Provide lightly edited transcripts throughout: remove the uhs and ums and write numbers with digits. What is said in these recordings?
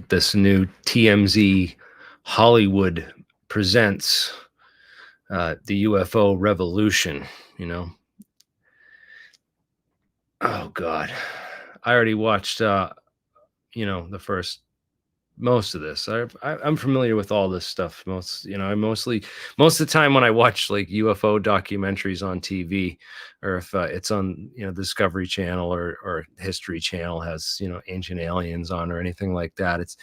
this new TMZ Hollywood presents the UFO revolution, you know. Oh God. I already watched the first most of this. I'm familiar with all this stuff. Most of the time when I watch like UFO documentaries on TV, or if it's on Discovery Channel or History Channel has Ancient Aliens on or anything like that, it's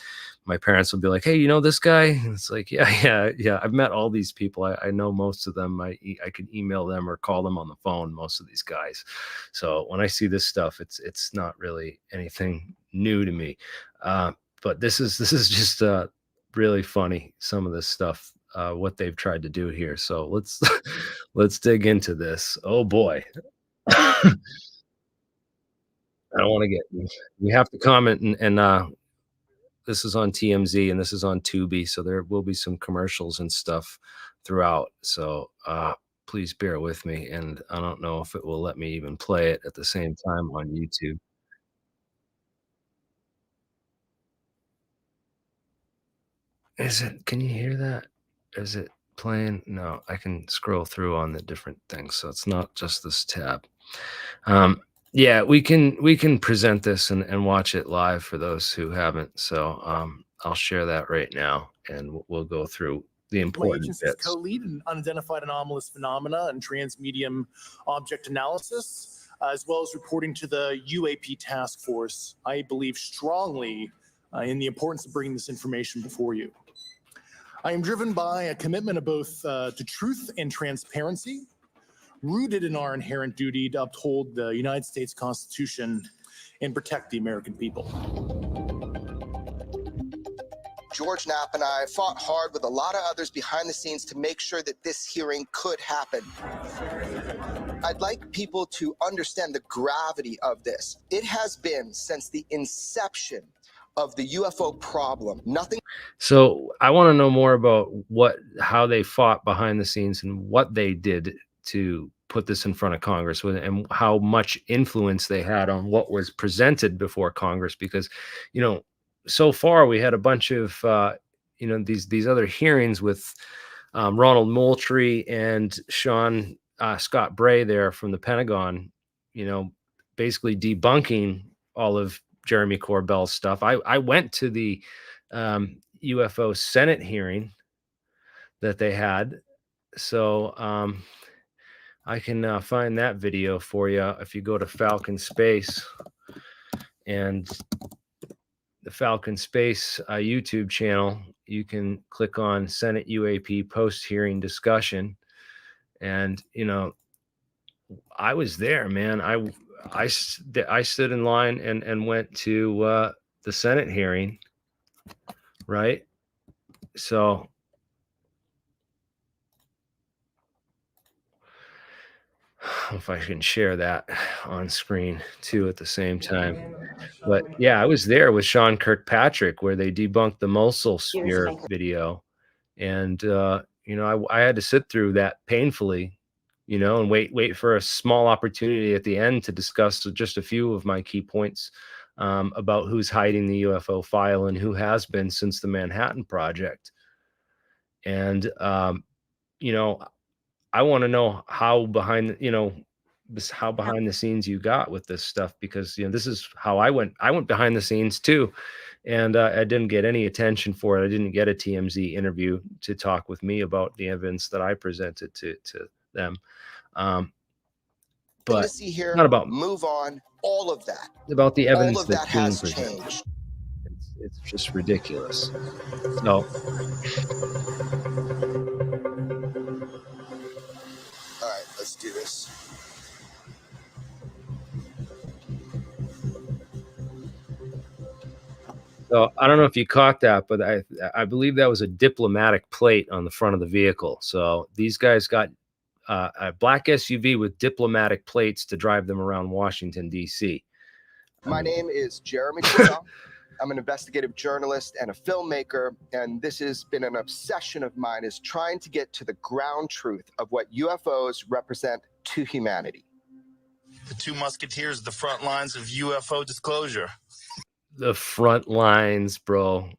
my parents will be like, "Hey, you know this guy?" And it's like, "Yeah, yeah. I've met all these people. I know most of them. I can email them or call them on the phone. Most of these guys. So when I see this stuff, it's not really anything new to me." But this is just really funny. Some of this stuff, what they've tried to do here. So let's let's dig into this. Oh boy. I don't want to get. We have to comment, and this is on TMZ and this is on Tubi, so there will be some commercials and stuff throughout. So please bear with me, and I don't know if it will let me even play it at the same time on YouTube. Is it? Can you hear that? Is it playing? No, I can scroll through on the different things, so it's not just this tab. Um, yeah, we can present this and watch it live for those who haven't. So I'll share that right now, and we'll go through the My important agency's bits. co-lead in unidentified anomalous phenomena and transmedium object analysis, as well as reporting to the UAP task force. I believe strongly in the importance of bringing this information before you. I am driven by a commitment of both to truth and transparency, rooted in our inherent duty to uphold the United States Constitution and protect the American people. George Knapp and I fought hard with a lot of others behind the scenes to make sure that this hearing could happen. I'd like people to understand the gravity of this. It has been since the inception of the UFO problem. Nothing. So I want to know more about how they fought behind the scenes and what they did to put this in front of Congress and how much influence they had on what was presented before Congress. Because, so far we had a bunch of, these other hearings with Ronald Moultrie and Scott Bray there from the Pentagon, basically debunking all of Jeremy Corbell's stuff. I went to the UFO Senate hearing that they had. So I can find that video for you if you go to Falcon Space and the Falcon Space YouTube channel. You can click on Senate UAP post-hearing discussion. And, I was there, man. I stood in line and went to the Senate hearing, right? So if I can share that on screen too at the same time. But yeah, I was there with Sean Kirkpatrick where they debunked the Mosul sphere video. And I had to sit through that painfully, and wait for a small opportunity at the end to discuss just a few of my key points about who's hiding the UFO file and who has been since the Manhattan Project. And I want to know how behind the scenes you got with this stuff, because this is how I went behind the scenes too, and I didn't get any attention for it. I didn't get a TMZ interview to talk with me about the evidence that I presented to them. But to see here, not about move on, all of that. About the evidence all of that being has presented. changed. It's just ridiculous. So all right, let's do this. So I don't know if you caught that, but I believe that was a diplomatic plate on the front of the vehicle. So these guys got a black SUV with diplomatic plates to drive them around Washington, D.C. My name is Jeremy Corbell. I'm an investigative journalist and a filmmaker, and this has been an obsession of mine, is trying to get to the ground truth of what UFOs represent to humanity. The two musketeers, the front lines of UFO disclosure. The front lines, bro.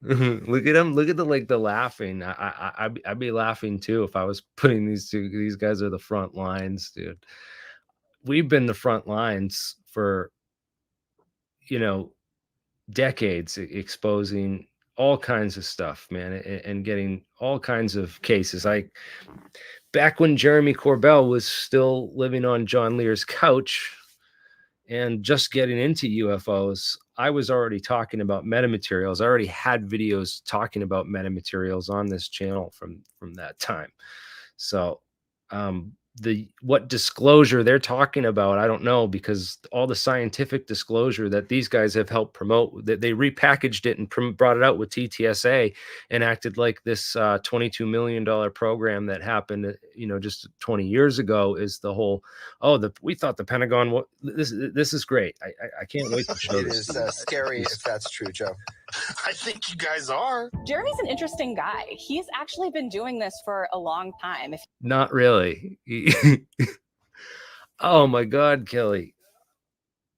Look at him. Look at the laughing. I'd be laughing too if I was putting these guys are the front lines, dude. We've been the front lines for, you know, decades, exposing all kinds of stuff, man, and getting all kinds of cases. Back when Jeremy Corbell was still living on John Lear's couch and just getting into UFOs, I was already talking about metamaterials. I already had videos talking about metamaterials on this channel from that time. So what disclosure they're talking about, I don't know, because all the scientific disclosure that these guys have helped promote, that they repackaged it and brought it out with TTSA and acted like this $22 million program that happened, just 20 years ago is the whole, we thought the Pentagon, this is great. I can't wait to show It this. is scary if that's true, Joe. I think you guys are. Jeremy's an interesting guy. He's actually been doing this for a long time. Not really. Oh my God, Kelly.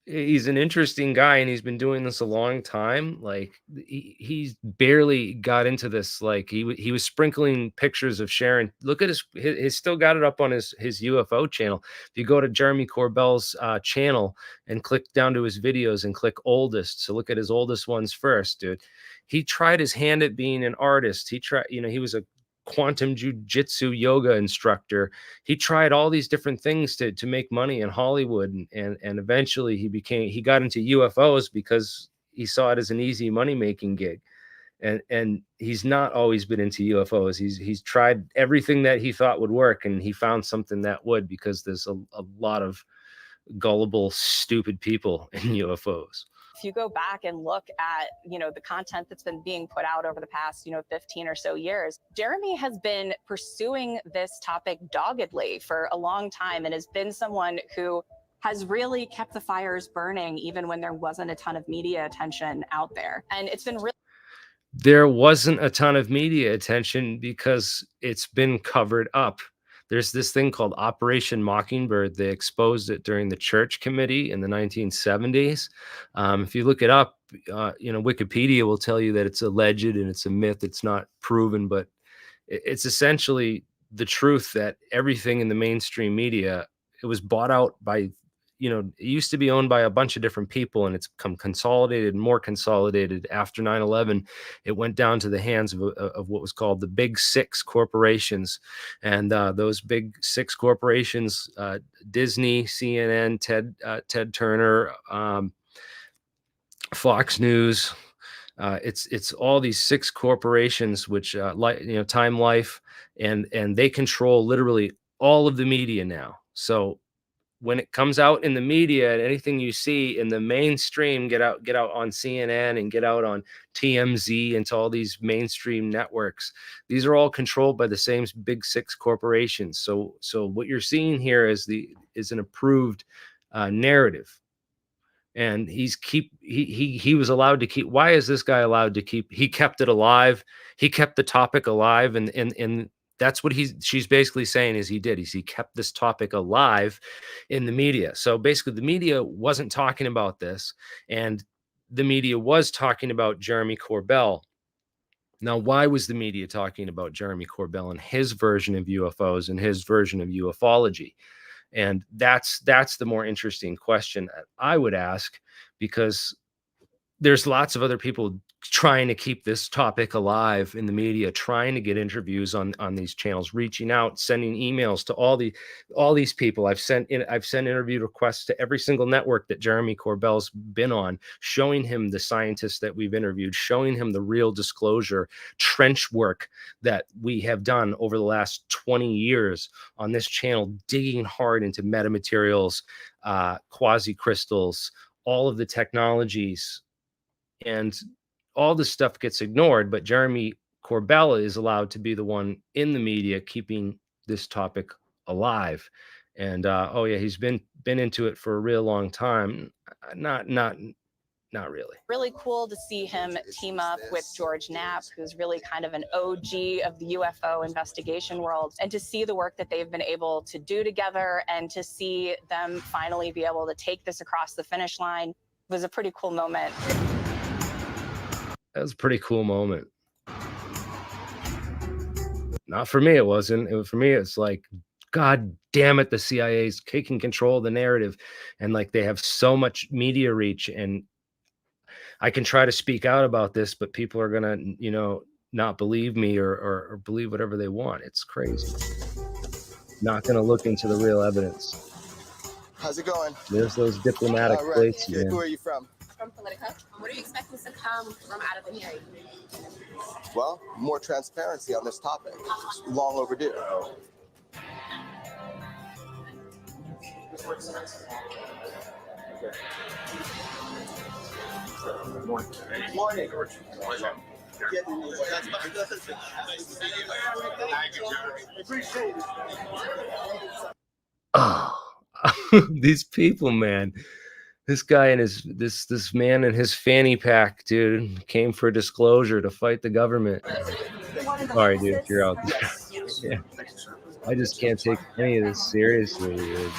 He's an interesting guy and he's been doing this a long time. Like he's barely got into this. Like he was sprinkling pictures of Sharon. Look at he's still got it up on his UFO channel. If you go to Jeremy Corbell's channel and click down to his videos and click oldest. So look at his oldest ones first, dude. He tried his hand at being an artist. He tried, he was a quantum jujitsu yoga instructor. He tried all these different things to make money in Hollywood, and eventually he got into UFOs because he saw it as an easy money-making gig. And he's not always been into UFOs. He's tried everything that he thought would work, and he found something that would, because there's a lot of gullible, stupid people in UFOs. If you go back and look at, the content that's been being put out over the past, 15 or so years, Jeremy has been pursuing this topic doggedly for a long time and has been someone who has really kept the fires burning even when there wasn't a ton of media attention out there. And it's been really... There wasn't a ton of media attention because it's been covered up. There's this thing called Operation Mockingbird. They exposed it during the Church Committee in the 1970s. If you look it up, Wikipedia will tell you that it's alleged and it's a myth. It's not proven, but it's essentially the truth that everything in the mainstream media, it was bought out by, it used to be owned by a bunch of different people, and it's become consolidated, more consolidated. After 9/11, it went down to the hands of what was called the Big Six corporations. And those Big Six corporations, Disney, CNN, Ted Turner, Fox News, it's all these six corporations, which Time Life, and they control literally all of the media now. So when it comes out in the media, and anything you see in the mainstream get out on CNN and get out on TMZ and to all these mainstream networks, these are all controlled by the same Big Six corporations. So what you're seeing here is an approved narrative. And he was allowed to keep. Why is this guy allowed to keep? He kept it alive. He kept the topic alive, and that's what she's basically saying is he kept this topic alive in the media. So basically the media wasn't talking about this, and the media was talking about Jeremy Corbell. Now, why was the media talking about Jeremy Corbell and his version of UFOs and his version of ufology? And that's the more interesting question I would ask, because there's lots of other people trying to keep this topic alive in the media, trying to get interviews on these channels, reaching out, sending emails to all these people. I've sent interview requests to every single network that Jeremy Corbell's been on, showing him the scientists that we've interviewed, showing him the real disclosure trench work that we have done over the last 20 years on this channel, digging hard into metamaterials, quasi crystals, all of the technologies. And all this stuff gets ignored, but Jeremy Corbell is allowed to be the one in the media keeping this topic alive. And he's been into it for a real long time. Not really. Really cool to see him team up with George Knapp, who's really kind of an OG of the UFO investigation world, and to see the work that they've been able to do together, and to see them finally be able to take this across the finish line. was a pretty cool moment. That was a pretty cool moment. Not for me, it wasn't. For me, it's like, God damn it, the CIA's taking control of the narrative, and like they have so much media reach, and I can try to speak out about this, but people are gonna, not believe me or believe whatever they want. It's crazy. Not gonna look into the real evidence. How's it going? There's those diplomatic All right. plates, Who man. are you from? From Politica. What are you expecting to come from out of the hearing? Well, more transparency on this topic. It's long overdue. Morning. Oh, these people, man. This guy and this man and his fanny pack, dude, came for disclosure to fight the government. Sorry, dude, if you're out there. Yeah. I just can't take any of this seriously, dude.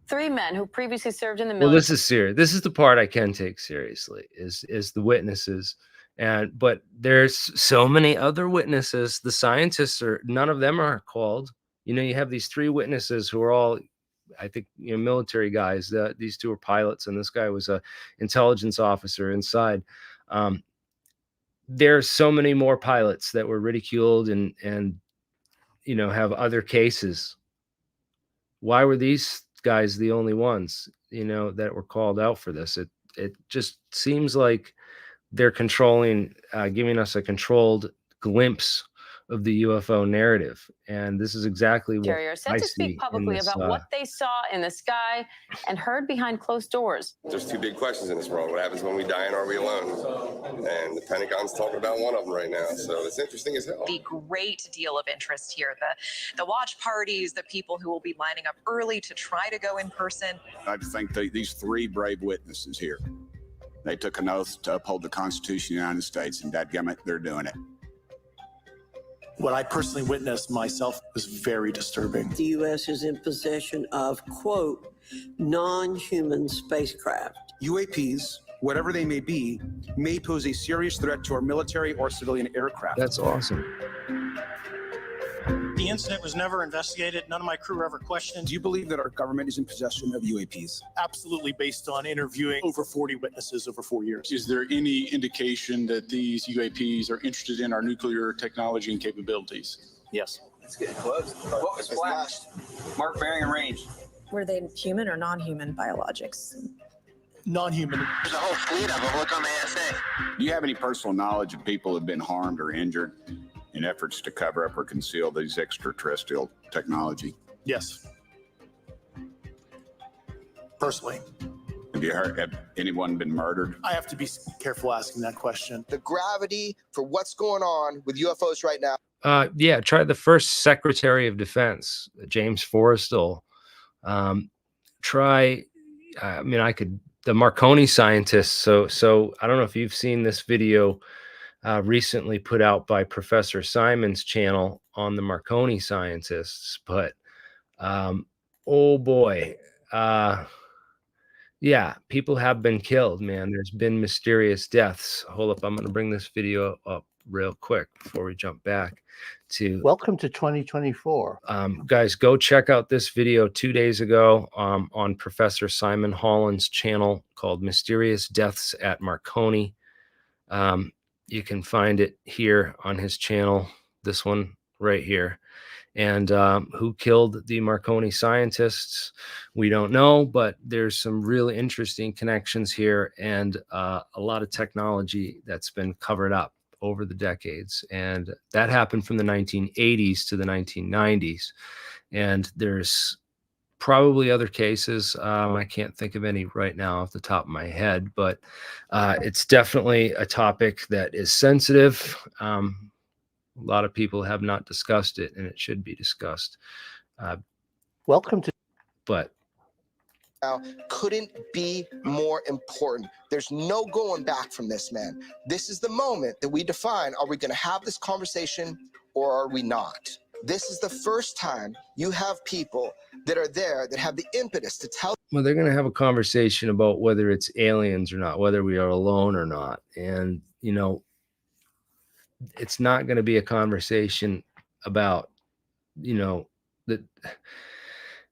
3 men who previously served in the military. Well, this is serious. This is the part I can take seriously, is the witnesses. But there's so many other witnesses. The scientists none of them are called. You have these 3 witnesses who are all, I think, military guys. These 2 are pilots, and this guy was a intelligence officer inside. There's so many more pilots that were ridiculed and have other cases. Why were these guys the only ones, that were called out for this? It just seems like they're controlling, giving us a controlled glimpse of the UFO narrative, and this is exactly what Are set I to see speak publicly this, about what they saw in the sky and heard behind closed doors. There's 2 big questions in this world. What happens when we die, and are we alone? And the Pentagon's talking about one of them right now. So it's interesting as hell. The great deal of interest here, the watch parties, the people who will be lining up early to try to go in person. I think these 3 brave witnesses here, they took an oath to uphold the Constitution of the United States, and dadgummit, they're doing it. What I personally witnessed myself was very disturbing. The U.S. is in possession of, quote, non-human spacecraft. UAPs, whatever they may be, may pose a serious threat to our military or civilian aircraft. That's awesome. The incident was never investigated. None of my crew were ever questioned. Do you believe that our government is in possession of UAPs? Absolutely, based on interviewing over 40 witnesses over 4 years. Is there any indication that these UAPs are interested in our nuclear technology and capabilities? Yes. It's getting close. What was flashed? Mark bearing and range. Were they human or non-human biologics? Non-human. There's a whole fleet of them. Look on the ASA. Do you have any personal knowledge of people who have been harmed or injured in efforts to cover up or conceal these extraterrestrial technology? Yes. Personally. Have anyone been murdered? I have to be careful asking that question. The gravity for what's going on with UFOs right now. Yeah, try the first Secretary of Defense, James Forrestal. The Marconi scientists. So I don't know if you've seen this video recently put out by Professor Simon's channel on the Marconi scientists, but oh boy, yeah, people have been killed, man. There's been mysterious deaths. Hold up, I'm going to bring this video up real quick before we jump back to welcome to 2024. Guys, go check out this video 2 days ago on Professor Simon Holland's channel called Mysterious Deaths at Marconi. You can find it here on his channel, this one right here. And who killed the Marconi scientists, we don't know, but there's some really interesting connections here, and a lot of technology that's been covered up over the decades. And that happened from the 1980s to the 1990s. And there's probably other cases. I can't think of any right now off the top of my head, but it's definitely a topic that is sensitive. A lot of people have not discussed it, and it should be discussed. Welcome to. But now couldn't be more important. There's no going back from this, man. This is the moment that we define, are we going to have this conversation or are we not? This is the first time you have people that are there that have the impetus to tell. Well, they're going to have a conversation about whether it's aliens or not, whether we are alone or not. And, you know, it's not going to be a conversation about, you know, that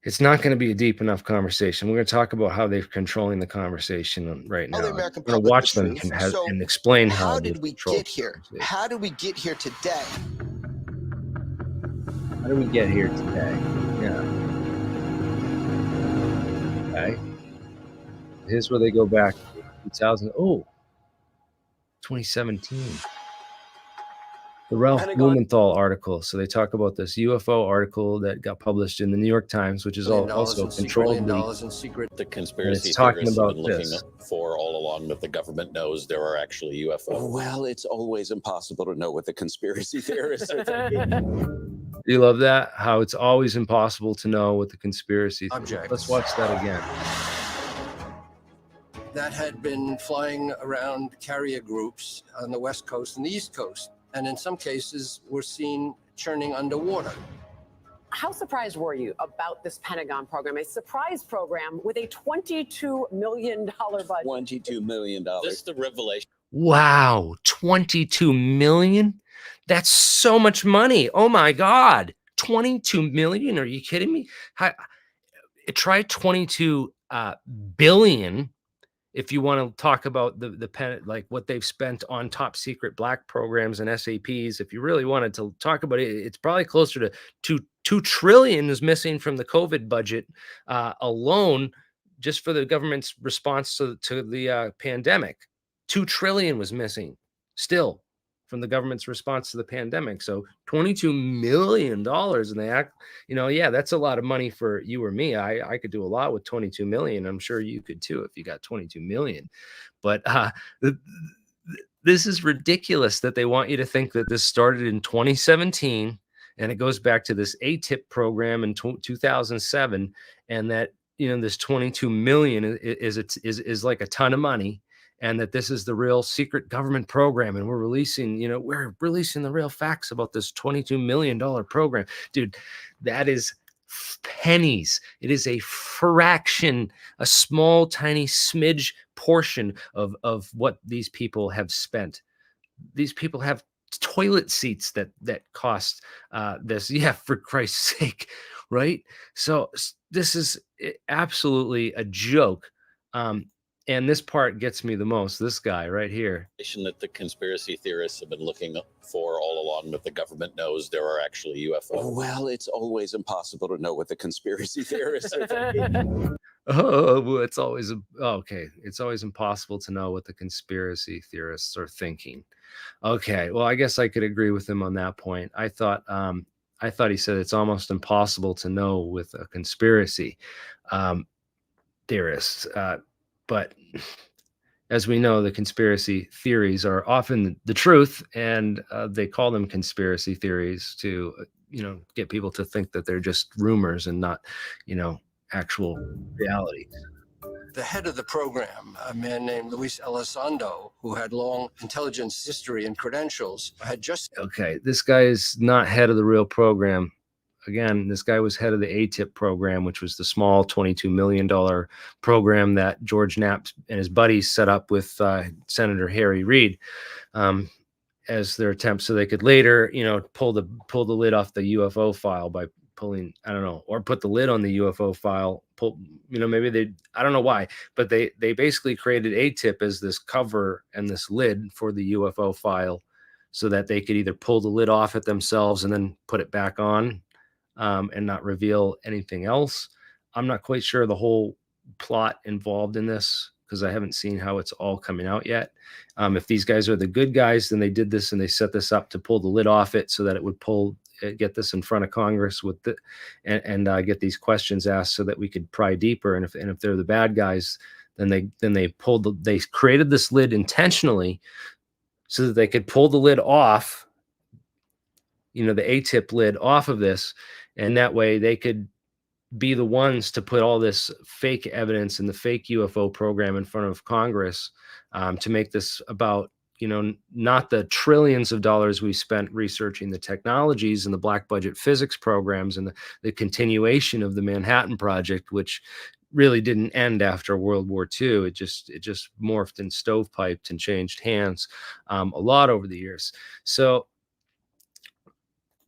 it's not going to be a deep enough conversation. We're going to talk about how they're controlling the conversation right now. the I'm American going to public watch the them truth. and explain how they did we control get here? the conversation. How did we get here today? How did we get here today? Yeah. Okay. Here's where they go back to 2017. The Ralph Blumenthal article. So they talk about this UFO article that got published in the New York Times, which is also controlled. The conspiracy it's talking theorists about have been looking this. for all along that the government knows there are actually UFOs. Well, it's always impossible to know what the conspiracy theorists are thinking. You love that? How it's always impossible to know what the conspiracy. Let's watch that again. That had been flying around carrier groups on the West Coast and the East Coast, and in some cases were seen churning underwater. How surprised were you about this Pentagon program, a surprise program with a $22 million budget? $22 million. This is the revelation. Wow, 22 million? That's so much money. Oh my God, 22 million? Are you kidding me? Try 22 billion. If you want to talk about like what they've spent on top secret black programs and SAPs, if you really wanted to talk about it, it's probably closer to 2 trillion is missing from the COVID budget alone, just for the government's response to the pandemic. 2 trillion was missing still from the government's response to the pandemic. So $22 million, and they act, you know, yeah, that's a lot of money for you or me. I could do a lot with 22 million. I'm sure you could too if you got 22 million. But this is ridiculous that they want you to think that this started in 2017 and it goes back to this ATIP program in 2007, and that, you know, this 22 million is like a ton of money. And that this is the real secret government program, and we're releasing the real facts about this $22 million program. Dude, that is pennies. It is a fraction, a small, tiny smidge portion of what these people have spent. These people have toilet seats that cost this. Yeah, for Christ's sake, right? So this is absolutely a joke. And this part gets me the most. This guy right here. That the conspiracy theorists have been looking for all along that the government knows there are actually UFOs. Well, it's always impossible to know what the conspiracy theorists are thinking. It's always okay. It's always impossible to know what the conspiracy theorists are thinking. Okay, well, I guess I could agree with him on that point. I thought he said it's almost impossible to know with a conspiracy theorist. But as we know, the conspiracy theories are often the truth, and they call them conspiracy theories to, you know, get people to think that they're just rumors and not, you know, actual reality. The head of the program, a man named Luis Elizondo, who had long intelligence history and credentials, had just... Okay, this guy is not head of the real program. Again, this guy was head of the ATIP program, which was the small $22 million program that George Knapp and his buddies set up with Senator Harry Reid as their attempt, so they could later, you know, pull the lid off the UFO file by pulling, I don't know, or put the lid on the UFO file. You know, maybe they, I don't know why, but they basically created ATIP as this cover and this lid for the UFO file, so that they could either pull the lid off it themselves and then put it back on. And not reveal anything else. I'm not quite sure the whole plot involved in this, because I haven't seen how it's all coming out yet. If these guys are the good guys, then they did this and they set this up to pull the lid off it so that it would get this in front of Congress with and get these questions asked so that we could pry deeper. And if they're the bad guys, then they created this lid intentionally so that they could pull the lid off, you know, the ATIP lid off of this. And that way they could be the ones to put all this fake evidence and the fake UFO program in front of Congress, to make this about, not the trillions of dollars we spent researching the technologies and the black budget physics programs and the continuation of the Manhattan Project, which really didn't end after World War II. It just morphed and stovepiped and changed hands a lot over the years. So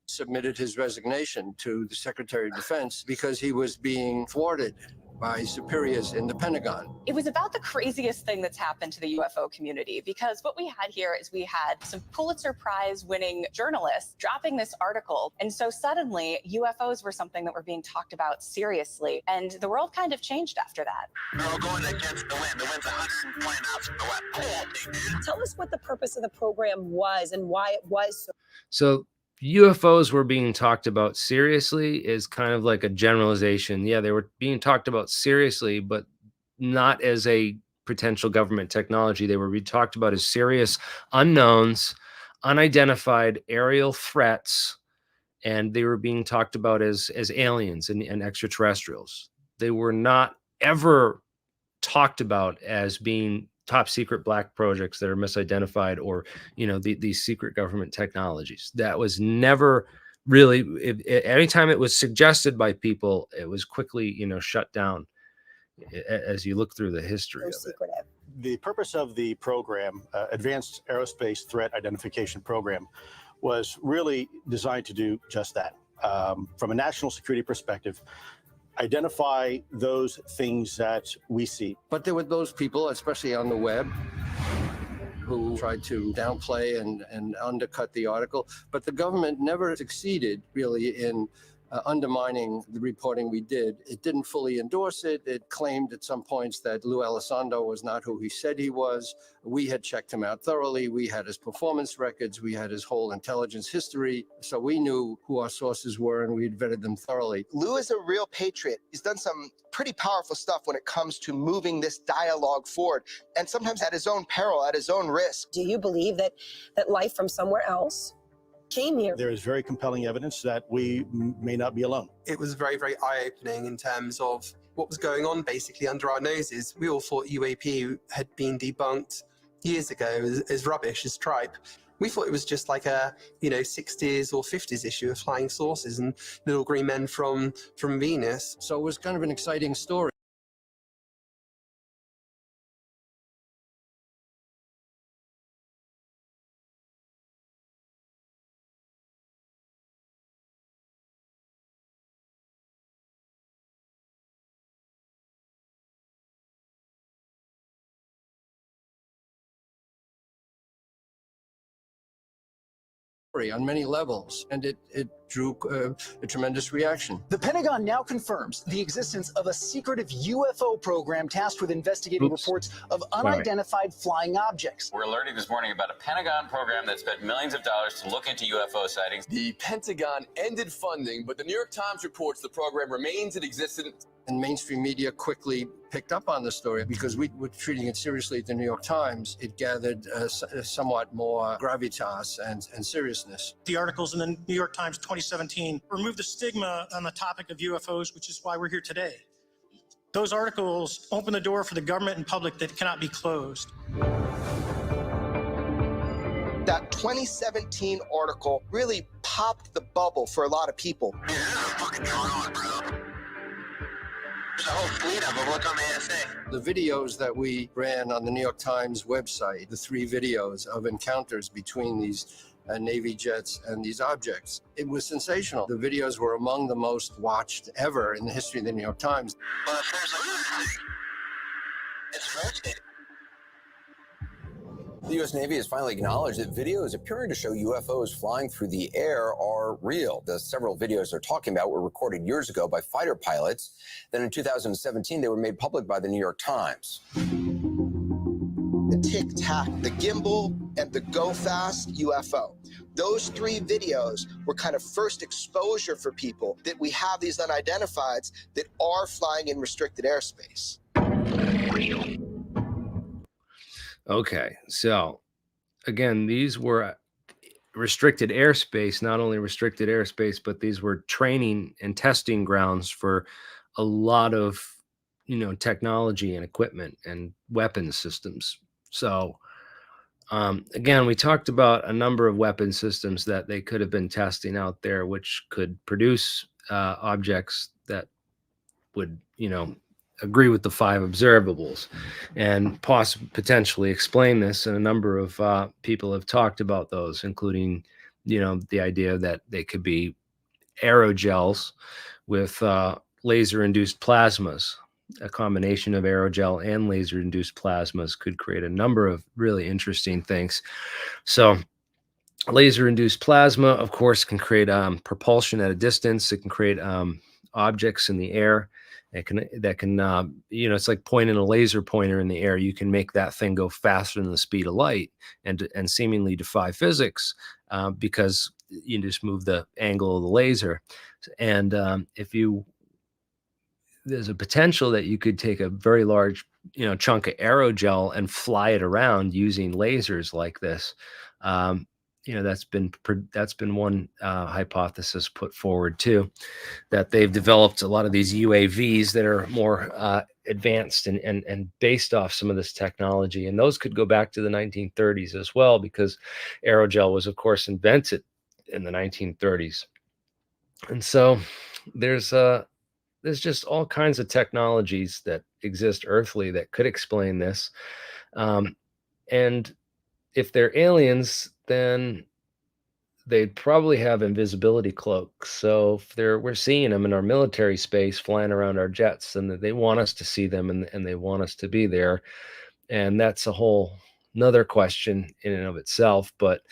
submitted his resignation to the Secretary of Defense because he was being thwarted by superiors in the Pentagon. It was about the craziest thing that's happened to the UFO community, because what we had here is we had some Pulitzer Prize winning journalists dropping this article. And so suddenly UFOs were something that were being talked about seriously. And the world kind of changed after that. We're all going against the wind. The wind's 120 miles from the west. Tell us what the purpose of the program was and why it was So UFOs were being talked about seriously is kind of like a generalization. Yeah, they were being talked about seriously, but not as a potential government technology. They were being talked about as serious unknowns, unidentified aerial threats, and they were being talked about as aliens and extraterrestrials. They were not ever talked about as being top secret black projects that are misidentified, or these secret government technologies. That was never really, anytime it was suggested by people, it was quickly shut down as you look through the history of it. The purpose of the program, Advanced Aerospace Threat Identification Program, was really designed to do just that. From a national security perspective, identify those things that we see. But there were those people, especially on the web, who tried to downplay and undercut the article. But the government never succeeded really in undermining the reporting we did. It didn't fully endorse it. It claimed at some points that Lou Elizondo was not who he said he was. We had checked him out thoroughly. We had his performance records. We had his whole intelligence history. So we knew who our sources were, and we had vetted them thoroughly. Lou is a real patriot. He's done some pretty powerful stuff when it comes to moving this dialogue forward, and sometimes at his own peril, at his own risk. Do you believe that life from somewhere else came here? There is very compelling evidence that we may not be alone. It was very, very eye-opening in terms of what was going on basically under our noses. We all thought UAP had been debunked years ago as rubbish, as tripe. We thought it was just like a 60s or 50s issue of flying saucers and little green men from Venus. So it was kind of an exciting story. On many levels, and it drew a tremendous reaction. The Pentagon now confirms the existence of a secretive UFO program tasked with investigating reports of unidentified flying objects. We're alerting this morning about a Pentagon program that spent millions of dollars to look into UFO sightings. The Pentagon ended funding, but the New York Times reports the program remains in existence. And mainstream media quickly picked up on the story because we were treating it seriously at the New York Times. It gathered somewhat more gravitas and seriousness. The articles in the New York Times 2017 removed the stigma on the topic of UFOs, which is why we're here today. Those articles open the door for the government and public that cannot be closed. That 2017 article really popped the bubble for a lot of people. Man, this is fucking going on, bro. There's a whole fleet of them. Look on the ASA. The videos that we ran on the New York Times website, the 3 videos of encounters between these Navy jets and these objects, it was sensational. The videos were among the most watched ever in the history of the New York Times. Well, if there's a lunacy, it's rotating. The U.S. Navy has finally acknowledged that videos appearing to show UFOs flying through the air are real. The several videos they're talking about were recorded years ago by fighter pilots. Then in 2017, they were made public by the New York Times. The Tic Tac, the gimbal, and the Go Fast UFO. Those 3 videos were kind of first exposure for people that we have these unidentifieds that are flying in restricted airspace. Okay, so again, these were restricted airspace, not only restricted airspace, but these were training and testing grounds for a lot of, technology and equipment and weapons systems. So again, we talked about a number of weapon systems that they could have been testing out there, which could produce objects that would, agree with the 5 observables and potentially explain this. And a number of people have talked about those, including, the idea that they could be aerogels with laser-induced plasmas. A combination of aerogel and laser-induced plasmas could create a number of really interesting things. So laser-induced plasma, of course, can create propulsion at a distance. It can create objects in the air. It's like pointing a laser pointer in the air. You can make that thing go faster than the speed of light and seemingly defy physics because you just move the angle of the laser. And there's a potential that you could take a very large, chunk of aerogel and fly it around using lasers like this. That's been one hypothesis put forward too, that they've developed a lot of these UAVs that are more advanced and based off some of this technology. And those could go back to the 1930s as well, because aerogel was, of course, invented in the 1930s. And so there's just all kinds of technologies that exist earthly that could explain this. And if they're aliens, then they'd probably have invisibility cloaks. So if we're seeing them in our military space flying around our jets, and they want us to see them and they want us to be there. And that's a whole another question in and of itself. But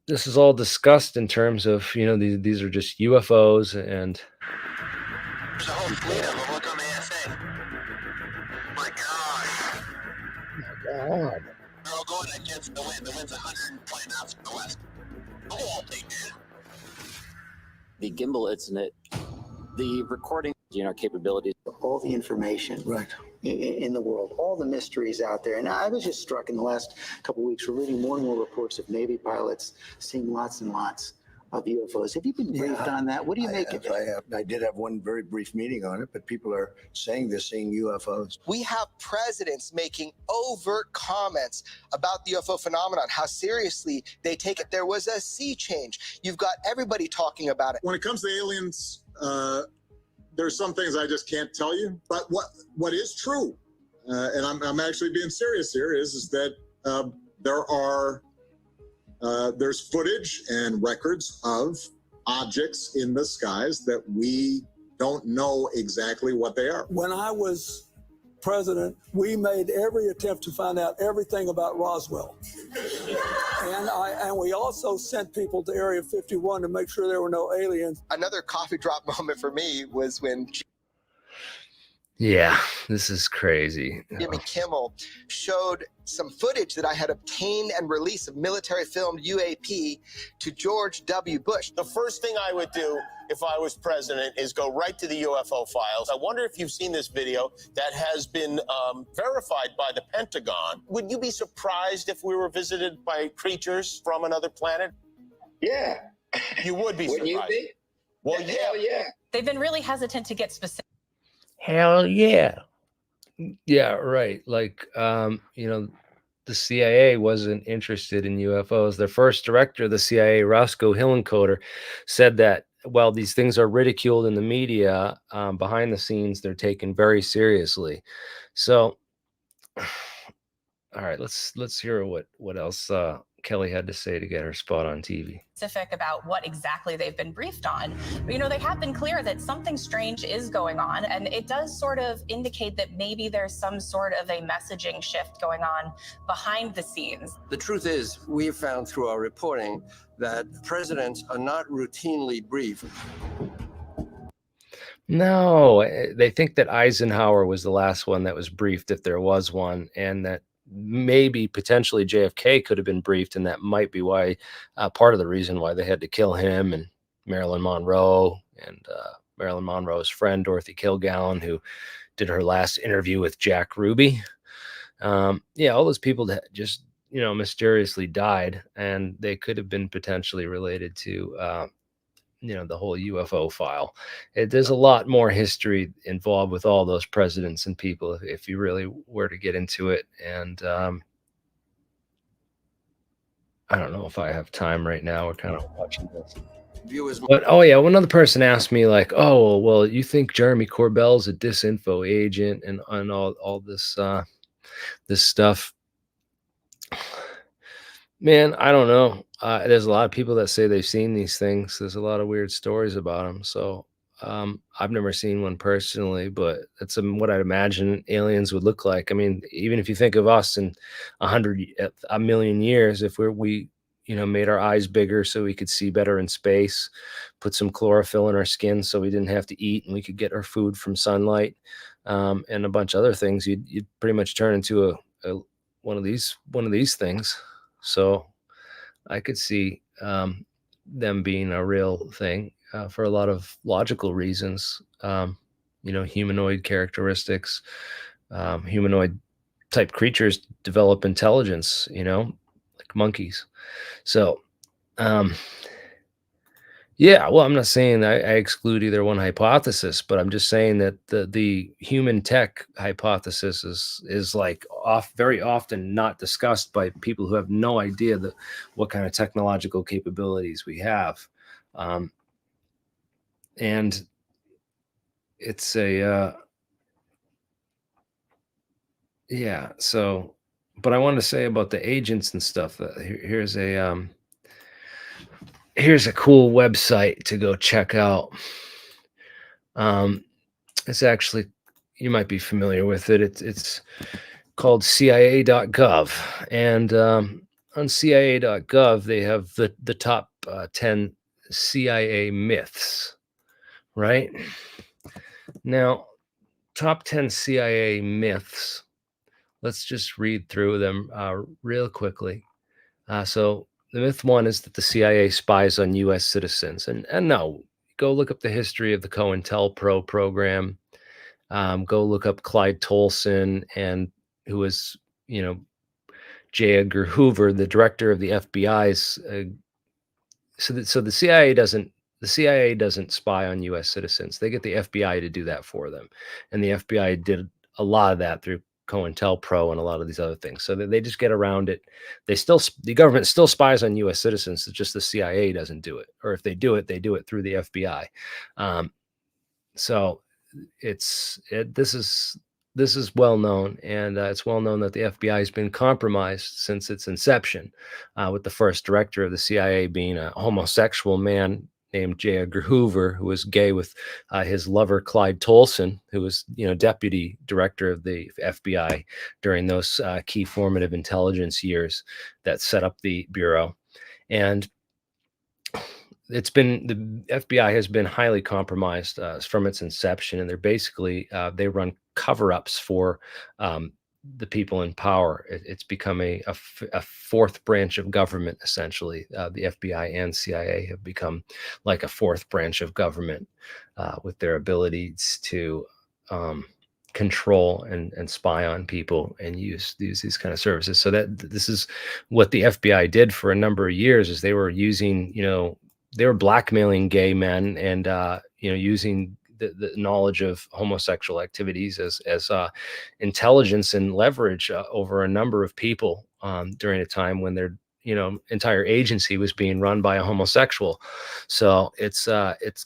this is all discussed in terms of, these are just UFOs and there's a whole fleet of them. Look on the ASA. My God. They're all going against the wind. The wind's 120 knots from the west. Oh, take that. The gimbal incident, the recording, capabilities. All the information in the world, all the mysteries out there. And I was just struck in the last couple of weeks, we're reading more and more reports of Navy pilots seeing lots and lots of UFOs. Have you been briefed on that? What do you make of it? I did have one very brief meeting on it, but people are saying they're seeing UFOs. We have presidents making overt comments about the UFO phenomenon, how seriously they take it. There was a sea change. You've got everybody talking about it. When it comes to aliens, there's some things I just can't tell you. But what is true, and I'm actually being serious here, is that there's footage and records of objects in the skies that we don't know exactly what they are. When I was president, we made every attempt to find out everything about Roswell. And we also sent people to Area 51 to make sure there were no aliens. Another coffee drop moment for me was when yeah, this is crazy. Jimmy Kimmel showed some footage that I had obtained and released of military filmed UAP to George W. Bush. The first thing I would do if I was president is go right to the UFO files. I wonder if you've seen this video that has been verified by the Pentagon. Would you be surprised if we were visited by creatures from another planet? Yeah. You would be surprised. Wouldn't you be? Well, Hell yeah. They've been really hesitant to get specific. Hell yeah. Yeah, right. Like, the CIA wasn't interested in UFOs. Their first director of the CIA, Roscoe Hillenkoetter, said that while these things are ridiculed in the media, behind the scenes, they're taken very seriously. So, all right, let's hear what else Kelly had to say to get her spot on TV. Specific about what exactly they've been briefed on. But, they have been clear that something strange is going on, and it does sort of indicate that maybe there's some sort of a messaging shift going on behind the scenes. The truth is, we have found through our reporting that presidents are not routinely briefed. No, they think that Eisenhower was the last one that was briefed, if there was one, and that maybe potentially JFK could have been briefed, and that might be why part of the reason why they had to kill him, and Marilyn Monroe and Marilyn Monroe's friend Dorothy Kilgallen, who did her last interview with Jack Ruby. All those people that just mysteriously died, and they could have been potentially related to the whole UFO file. There's a lot more history involved with all those presidents and people if you really were to get into it. And I don't know if I have time right now. We're kind of watching this. Viewers, But oh yeah, one other person asked me like, "Oh well, you think Jeremy Corbell's a disinfo agent and all this this stuff?" Man, I don't know. There's a lot of people that say they've seen these things. There's a lot of weird stories about them. So I've never seen one personally, but that's what I'd imagine aliens would look like. I mean, even if you think of us in 100 million years, if we made our eyes bigger so we could see better in space, put some chlorophyll in our skin so we didn't have to eat and we could get our food from sunlight, and a bunch of other things, you'd pretty much turn into one of these things. So I could see them being a real thing for a lot of logical reasons. Humanoid characteristics, humanoid type creatures develop intelligence, like monkeys. So, yeah, well, I'm not saying I exclude either one hypothesis, but I'm just saying that the human tech hypothesis is like very often not discussed by people who have no idea what kind of technological capabilities we have, and it's yeah. So, but I wanted to say about the agents and stuff. Here's a cool website to go check out. It's actually, you might be familiar with it. It's called CIA.gov, and on CIA.gov they have the top 10 CIA myths. Right now, top 10 CIA myths. Let's just read through them real quickly. So the myth one is that the CIA spies on U.S. citizens, and no, go look up the history of the COINTELPRO program. Go look up Clyde Tolson and who was, J. Edgar Hoover, the director of the FBI's. So the CIA doesn't spy on U.S. citizens. They get the FBI to do that for them, and the FBI did a lot of that through COINTELPRO and a lot of these other things. So they just get around it. The government still spies on U.S. citizens. It's just the CIA doesn't do it, or if they do it through the FBI. So this is well known, and it's well known that the FBI has been compromised since its inception, with the first director of the CIA being a homosexual man named J. Edgar Hoover, who was gay with his lover Clyde Tolson, who was deputy director of the FBI during those key formative intelligence years that set up the bureau. And the FBI has been highly compromised from its inception, and they're basically they run cover-ups for the people in power. It's become a fourth branch of government, essentially. The FBI and CIA have become like a fourth branch of government with their abilities to control and spy on people and use these kind of services. So this is what the FBI did for a number of years, is they were using, they were blackmailing gay men and using the knowledge of homosexual activities as intelligence and leverage over a number of people during a time when their entire agency was being run by a homosexual. So it's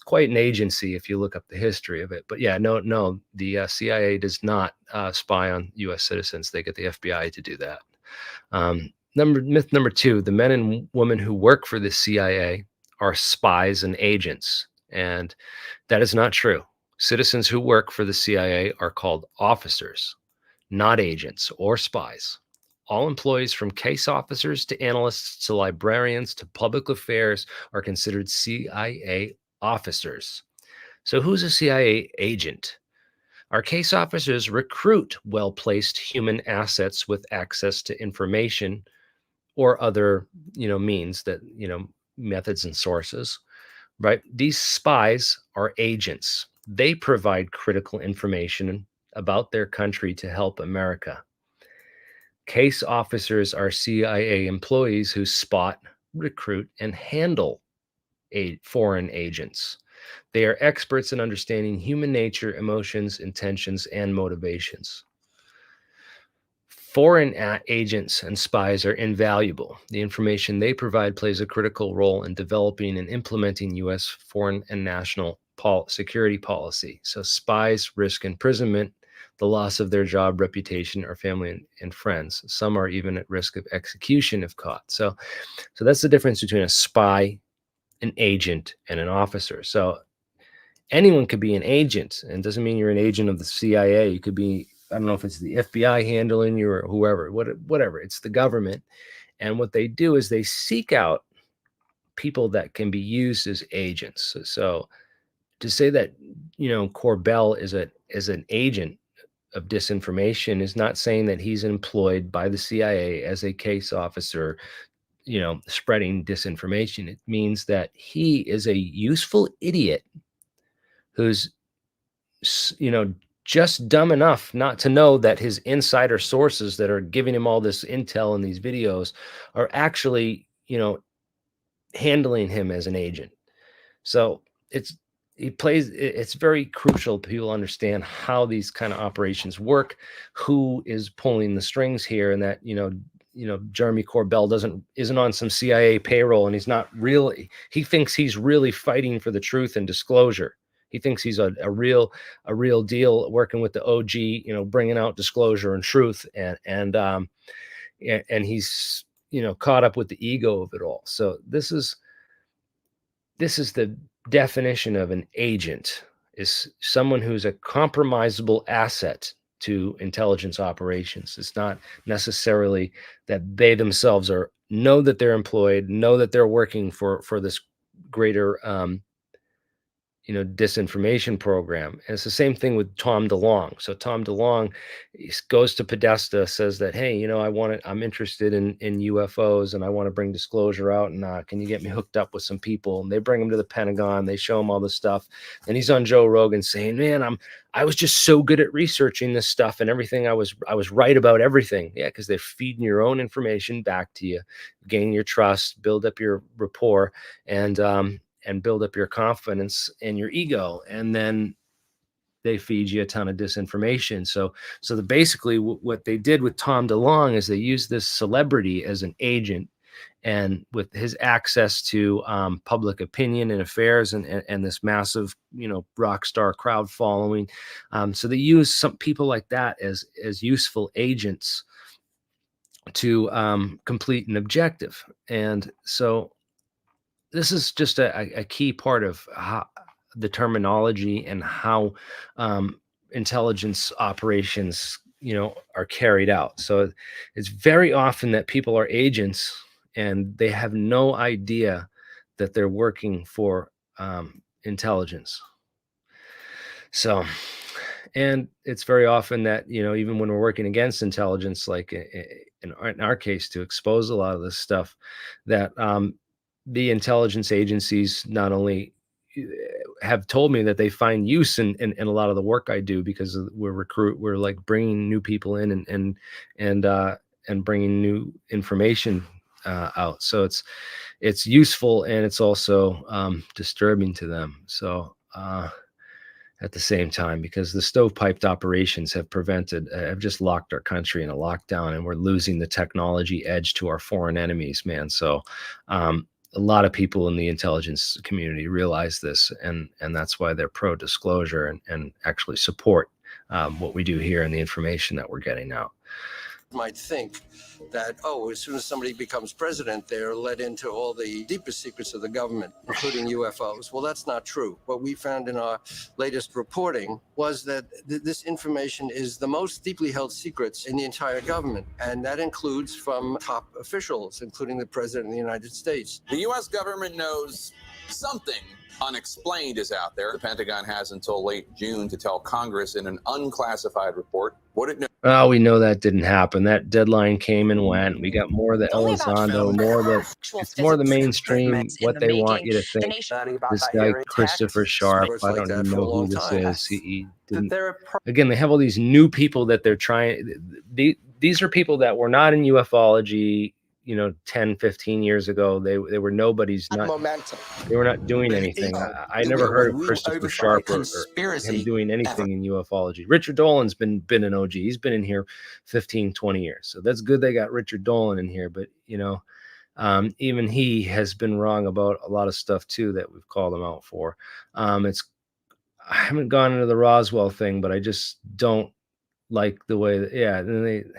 quite an agency if you look up the history of it. But yeah, no, the CIA does not spy on U.S. citizens. They get the FBI to do that. Myth number two: the men and women who work for the CIA are spies and agents. And that is not true. Citizens who work for the CIA are called officers, not agents or spies. All employees, from case officers to analysts to librarians to public affairs, are considered CIA officers. So who's a CIA agent? Our case officers recruit well-placed human assets with access to information or other, means that, methods and sources, right? These spies are agents. They provide critical information about their country to help America. Case officers are CIA employees who spot, recruit, and handle foreign agents. They are experts in understanding human nature, emotions, intentions, and motivations. Foreign agents and spies are invaluable. The information they provide plays a critical role in developing and implementing U.S. foreign and national security policy. So spies risk imprisonment, the loss of their job, reputation, or family and friends. Some are even at risk of execution if caught. So that's the difference between a spy, an agent, and an officer. So anyone could be an agent, and doesn't mean you're an agent of the CIA. You could be, I don't know if it's the FBI handling you or whoever, whatever. It's the government. And what they do is they seek out people that can be used as agents. So to say that, Corbell is an agent of disinformation is not saying that he's employed by the CIA as a case officer, spreading disinformation. It means that he is a useful idiot who's, just dumb enough not to know that his insider sources that are giving him all this intel in these videos are actually, handling him as an agent. So it's very crucial people understand how these kind of operations work, who is pulling the strings here, and that, Jeremy Corbell isn't on some CIA payroll, and he thinks he's really fighting for the truth and disclosure. He thinks he's a real deal, working with the OG, bringing out disclosure and truth, and he's caught up with the ego of it all. So this is the definition of an agent, is someone who's a compromisable asset to intelligence operations. It's not necessarily that they themselves know that they're employed, know that they're working for this greater disinformation program. And it's the same thing with Tom DeLonge. So Tom DeLonge goes to Podesta, says that, hey, I'm interested in UFOs, and I want to bring disclosure out, and can you get me hooked up with some people? And they bring him to the Pentagon, they show him all this stuff, and he's on Joe Rogan saying, man, I was just so good at researching this stuff and everything. I was right about everything. Yeah, because they're feeding your own information back to you, gain your trust, build up your rapport, and build up your confidence and your ego, and then they feed you a ton of disinformation. So basically what they did with Tom DeLonge is they used this celebrity as an agent, and with his access to public opinion and affairs, and this massive, rock star crowd following. So they use some people like that as useful agents to complete an objective. And so this is just a key part of how the terminology and how intelligence operations, are carried out. So it's very often that people are agents and they have no idea that they're working for intelligence. So, and it's very often that, even when we're working against intelligence, like in our case, to expose a lot of this stuff, that the intelligence agencies not only have told me that they find use in a lot of the work I do, because we're like bringing new people in and bringing new information out. So it's useful, and it's also disturbing to them. So at the same time, because the stovepiped operations have just locked our country in a lockdown, and we're losing the technology edge to our foreign enemies, man. So a lot of people in the intelligence community realize this, and that's why they're pro disclosure and actually support what we do here and the information that we're getting out. Might think that, as soon as somebody becomes president, they're led into all the deepest secrets of the government, including UFOs. Well, that's not true. What we found in our latest reporting was that this information is the most deeply held secrets in the entire government, and that includes from top officials, including the President of the United States. The U.S. government knows something unexplained is out there. The Pentagon has until late June to tell Congress in an unclassified report what it knows. Oh, we know that didn't happen. That deadline came and went. We got more of the Elizondo, it's more the mainstream, what they want you to think. This guy, Christopher Sharp, I don't even know who this is. He didn't. Again, they have all these new people that they're trying. These are people that were not in ufology, 10, 15 years ago, they were nobody's, not momentum. they were not doing anything. I never heard of Christopher Sharp or him doing anything in ufology. Richard Dolan's been an OG. He's been in here 15, 20 years. So that's good they got Richard Dolan in here. But, even he has been wrong about a lot of stuff too that we've called him out for. I haven't gone into the Roswell thing, but I just don't like the way that, then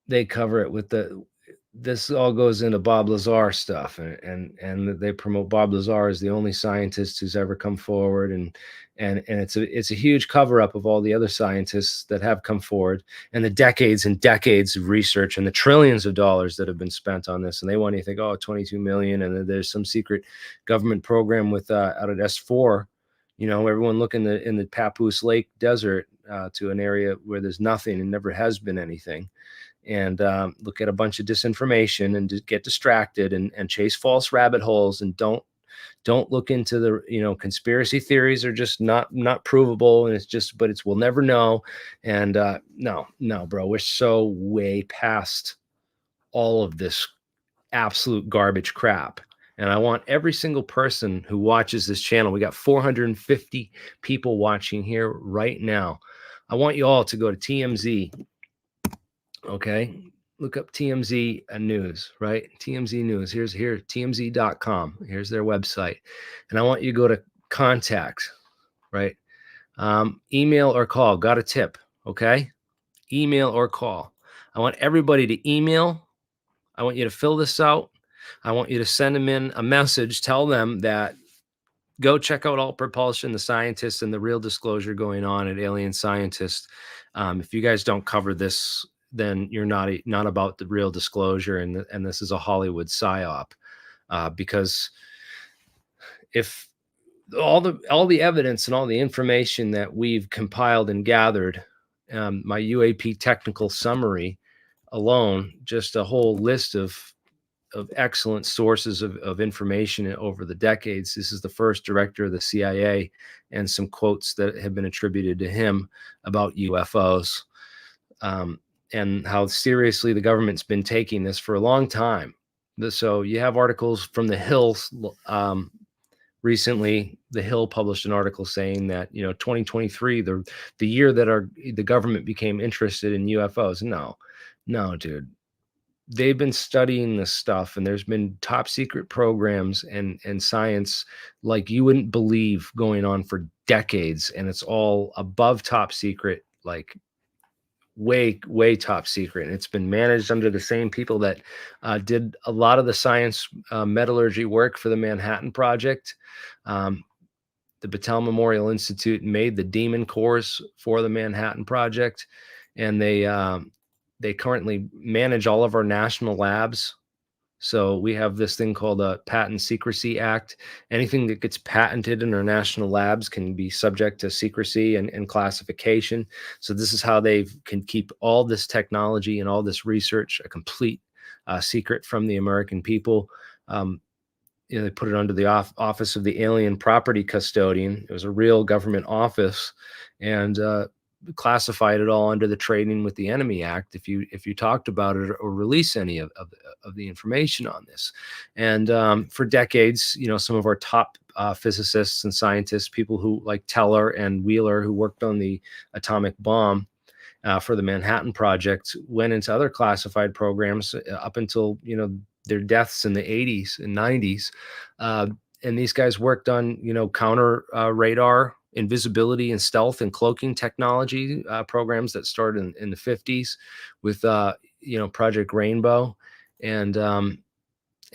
they cover it with this all goes into Bob Lazar stuff, and they promote Bob Lazar as the only scientist who's ever come forward, and it's a huge cover up of all the other scientists that have come forward, and the decades and decades of research and the trillions of dollars that have been spent on this. And they want you to think, oh, 22 million, and there's some secret government program with out at S4. Everyone look in the Papoose Lake Desert to an area where there's nothing and never has been anything, and look at a bunch of disinformation and get distracted and chase false rabbit holes, and don't look into the conspiracy theories are just not provable, and we'll never know. And no, bro, we're so way past all of this absolute garbage crap. And I want every single person who watches this channel, we got 450 people watching here right now. I want you all to go to TMZ. Okay. Look up TMZ news, right? TMZ news. Here's TMZ.com. Here's their website. And I want you to go to contacts, right? Email or call. Got a tip. Okay. Email or call. I want everybody to email. I want you to fill this out. I want you to send them in a message. Tell them that go check out Alt Propulsion, the scientists, and the real disclosure going on at Alien Scientists. If you guys don't cover this, then you're not about the real disclosure, and this is a Hollywood psy-op. Because if all the evidence and all the information that we've compiled and gathered, my UAP technical summary alone, just a whole list of excellent sources of information over the decades. This is the first director of the CIA, and some quotes that have been attributed to him about UFOs, and how seriously the government's been taking this for a long time. So you have articles from the Hill. Recently, the Hill published an article saying that 2023, the year that the government became interested in UFOs. No, dude. They've been studying this stuff, and there's been top secret programs and science like you wouldn't believe going on for decades, and it's all above top secret, like way top secret. And it's been managed under the same people that did a lot of the science metallurgy work for the Manhattan Project. The Battelle Memorial Institute made the demon cores for the Manhattan Project, and they currently manage all of our national labs. So we have this thing called a Patent Secrecy Act. Anything that gets patented in our national labs can be subject to secrecy and classification. So this is how they can keep all this technology and all this research a complete secret from the American people. They put it under the Office of the Alien Property Custodian. It was a real government office, and classified it all under the Trading with the Enemy Act if you talked about it or release any of the information on this. And for decades, some of our top physicists and scientists, people who like Teller and Wheeler, who worked on the atomic bomb for the Manhattan Project, went into other classified programs up until their deaths in the 80s and 90s. And these guys worked on counter radar, invisibility and stealth and cloaking technology programs that started in the 50s with Project Rainbow, and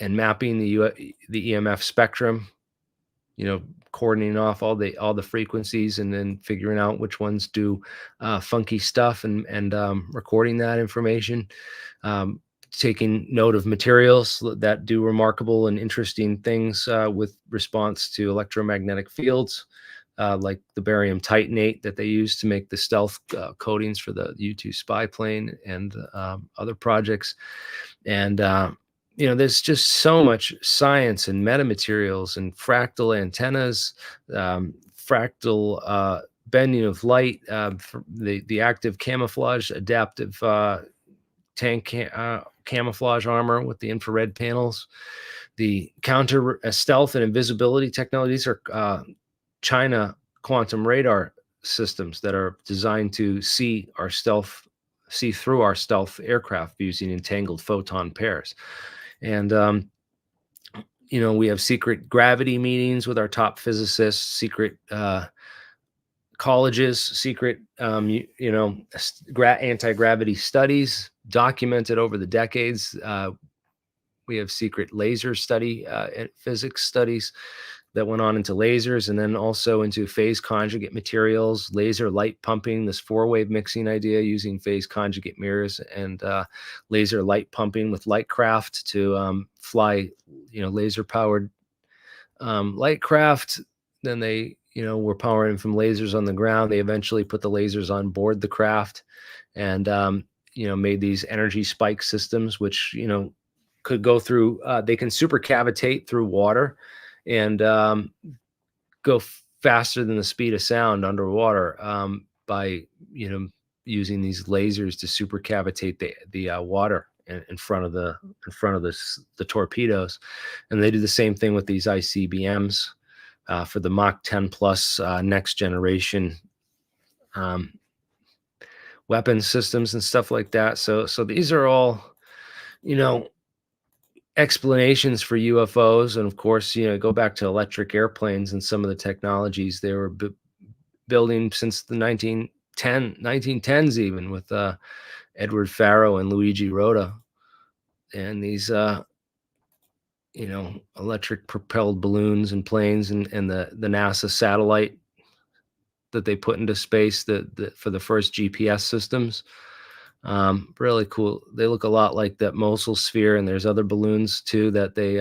mapping the EMF spectrum, coordinating off all the frequencies, and then figuring out which ones do funky stuff, and recording that information, taking note of materials that do remarkable and interesting things with response to electromagnetic fields. Like the barium titanate that they use to make the stealth coatings for the U-2 spy plane, and other projects. And, there's just so much science and metamaterials and fractal antennas, fractal bending of light, the active camouflage, adaptive camouflage armor with the infrared panels, the counter stealth and invisibility technology. These are China quantum radar systems that are designed to see through our stealth aircraft using entangled photon pairs. And we have secret gravity meetings with our top physicists, secret colleges, secret anti-gravity studies documented over the decades. We have secret laser study and physics studies that went on into lasers, and then also into phase conjugate materials, laser light pumping, this 4-wave mixing idea using phase conjugate mirrors and laser light pumping with Lightcraft to fly, laser powered light craft. Then they, were powering from lasers on the ground. They eventually put the lasers on board the craft and, made these energy spike systems, which, could go through, they can supercavitate through water and go faster than the speed of sound underwater by, using these lasers to supercavitate the water in front of the torpedoes. And they do the same thing with these ICBMs for the Mach 10 plus next generation weapon systems and stuff like that. So these are all, explanations for UFOs. And of course, go back to electric airplanes and some of the technologies they were building since the 1910s, even with Edward Farrow and Luigi Rota. And these, electric propelled balloons and planes and the NASA satellite that they put into space for the first GPS systems. Really cool. They look a lot like that Mosul sphere, and there's other balloons too that they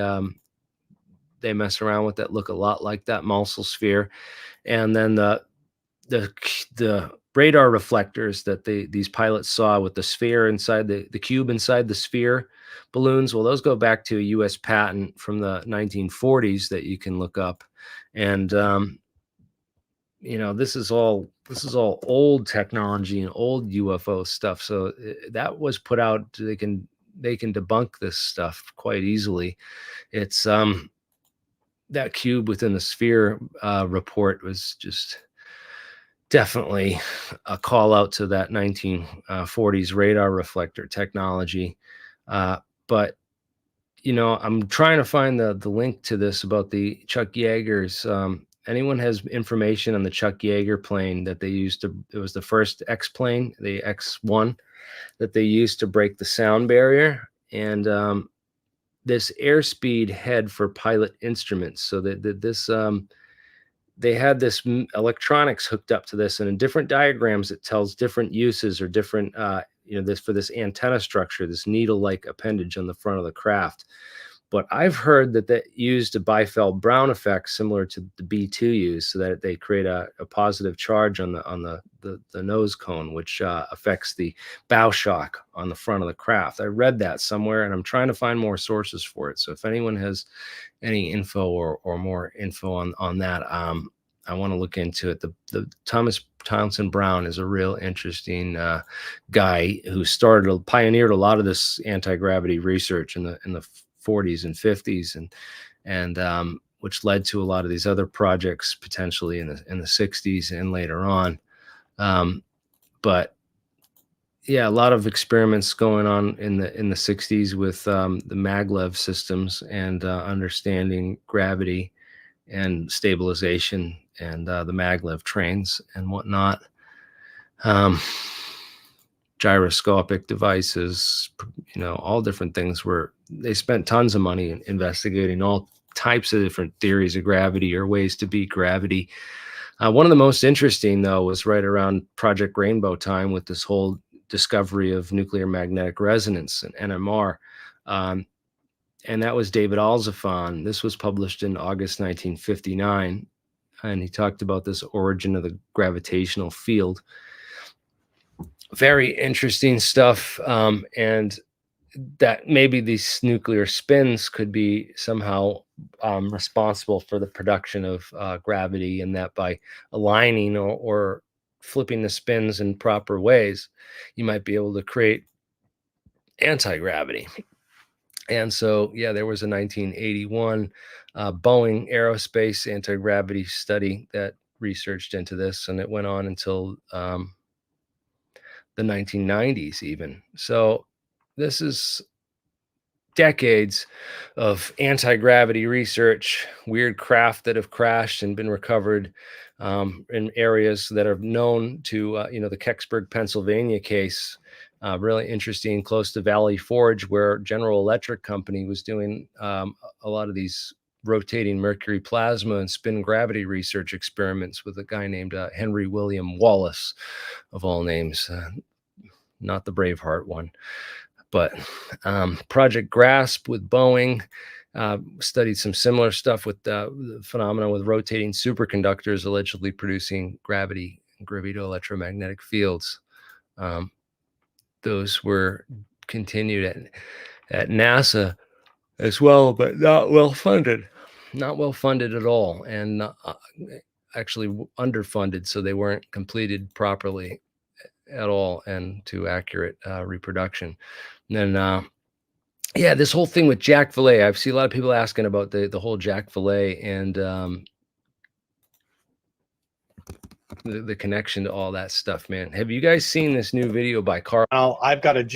mess around with that look a lot like that Mosul sphere. And then the radar reflectors that these pilots saw with the sphere inside the cube inside the sphere balloons, well, those go back to a US patent from the 1940s that you can look up. And this is all old technology and old UFO stuff. So that was put out. They can debunk this stuff quite easily. It's that cube within the sphere report was just definitely a call out to that 1940s radar reflector technology. But I'm trying to find the link to this about the Chuck Yeager's. Anyone has information on the Chuck Yeager plane that they used it was the first X plane, the X-1, that they used to break the sound barrier, and this airspeed head for pilot instruments. So that they had this electronics hooked up to this, and in different diagrams it tells different uses or different this antenna structure, this needle-like appendage on the front of the craft. But I've heard that used a Biefeld-Brown effect similar to the B-2 used, so that they create a positive charge on the nose cone, which affects the bow shock on the front of the craft. I read that somewhere, and I'm trying to find more sources for it. So if anyone has any info or more info on that, I want to look into it. The Thomas Townsend Brown is a real interesting guy who pioneered a lot of this anti-gravity research in the 40s and 50s, and which led to a lot of these other projects potentially in the 60s and later on. But yeah, a lot of experiments going on in the 60s with the maglev systems and understanding gravity and stabilization and the maglev trains and whatnot. Gyroscopic devices, all different things they spent tons of money investigating all types of different theories of gravity or ways to beat gravity. One of the most interesting, though, was right around Project Rainbow time with this whole discovery of nuclear magnetic resonance and NMR. And that was David Alzafan. This was published in August 1959. And he talked about this origin of the gravitational field. Very interesting stuff. And that maybe these nuclear spins could be somehow responsible for the production of gravity, and that by aligning or flipping the spins in proper ways, you might be able to create anti-gravity. And so, yeah, there was a 1981 Boeing aerospace anti-gravity study that researched into this, and it went on until the 1990s even. So this is decades of anti-gravity research, weird craft that have crashed and been recovered in areas that are known to, the Kecksburg, Pennsylvania case, really interesting, close to Valley Forge, where General Electric Company was doing a lot of these rotating mercury plasma and spin gravity research experiments with a guy named Henry William Wallace, of all names, not the Braveheart one. But Project Grasp with Boeing studied some similar stuff with the phenomena with rotating superconductors allegedly producing gravido-electromagnetic fields. Those were continued at NASA as well, but not well funded. Not well funded at all, and actually underfunded, so they weren't completed properly at all and to accurate reproduction. And then yeah, this whole thing with Jack Valet, I've seen a lot of people asking about the whole Jack Valet and the connection to all that stuff, man. Have you guys seen this new video by Carl? I've got a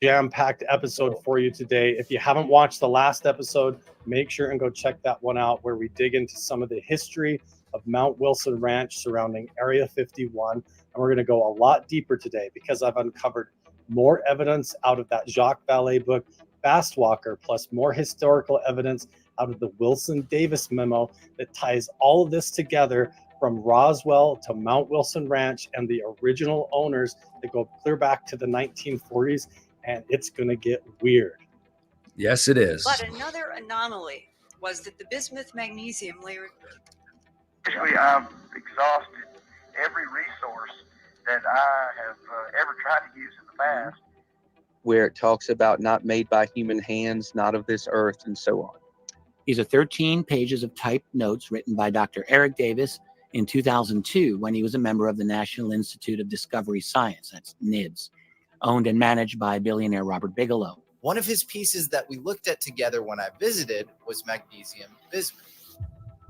jam-packed episode for you today. If you haven't watched the last episode, make sure and go check that one out, where we dig into some of the history of Mount Wilson Ranch surrounding Area 51. And we're going to go a lot deeper today because I've uncovered more evidence out of that Jacques Vallée book, Fast Walker, plus more historical evidence out of the Wilson Davis memo that ties all of this together, from Roswell to Mount Wilson Ranch and the original owners that go clear back to the 1940s. And it's going to get weird. Yes, it is. But another anomaly was that the bismuth magnesium layer. Basically, I've exhausted every resource that I have ever tried to use in the past. Where it talks about not made by human hands, not of this earth, and so on. These are 13 pages of typed notes written by Dr. Eric Davis in 2002 when he was a member of the National Institute of Discovery Science, that's NIDS, owned and managed by billionaire Robert Bigelow. One of his pieces that we looked at together when I visited was magnesium bismuth.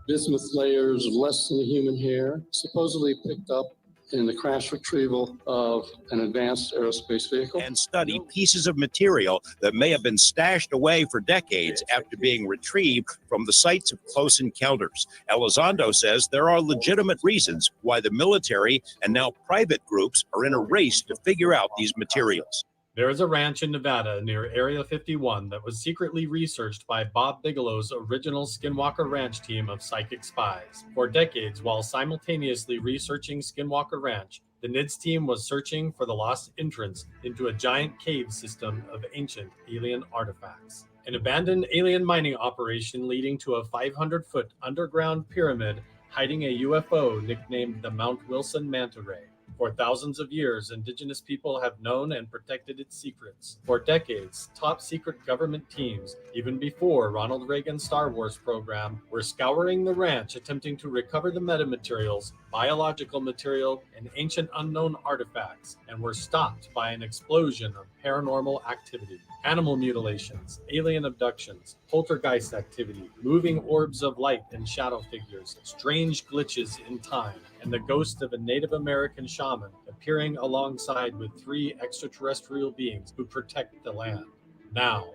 Bismuth layers less than a human hair, supposedly picked up in the crash retrieval of an advanced aerospace vehicle. And study pieces of material that may have been stashed away for decades after being retrieved from the sites of close encounters. Elizondo says there are legitimate reasons why the military and now private groups are in a race to figure out these materials. There is a ranch in Nevada near Area 51 that was secretly researched by Bob Bigelow's original Skinwalker Ranch team of psychic spies. For decades, while simultaneously researching Skinwalker Ranch, the NIDS team was searching for the lost entrance into a giant cave system of ancient alien artifacts. An abandoned alien mining operation leading to a 500-foot underground pyramid hiding a UFO nicknamed the Mount Wilson Manta Ray. For thousands of years, indigenous people have known and protected its secrets. For decades, top-secret government teams, even before Ronald Reagan's Star Wars program, were scouring the ranch attempting to recover the metamaterials, biological material, and ancient unknown artifacts, and were stopped by an explosion of paranormal activity. Animal mutilations, alien abductions, poltergeist activity, moving orbs of light and shadow figures, strange glitches in time, and the ghost of a Native American shaman appearing alongside with 3 extraterrestrial beings who protect the land. Now,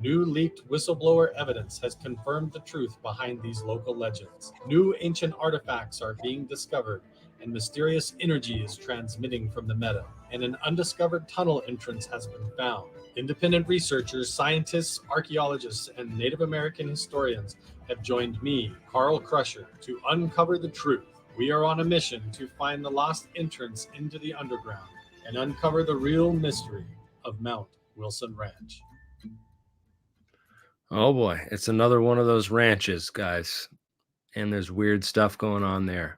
new leaked whistleblower evidence has confirmed the truth behind these local legends. New ancient artifacts are being discovered, and mysterious energy is transmitting from the meta, and an undiscovered tunnel entrance has been found. Independent researchers, scientists, archaeologists, and Native American historians have joined me, Carl Crusher, to uncover the truth. We are on a mission to find the lost entrance into the underground and uncover the real mystery of Mount Wilson Ranch. Oh boy, it's another one of those ranches, guys. And there's weird stuff going on there.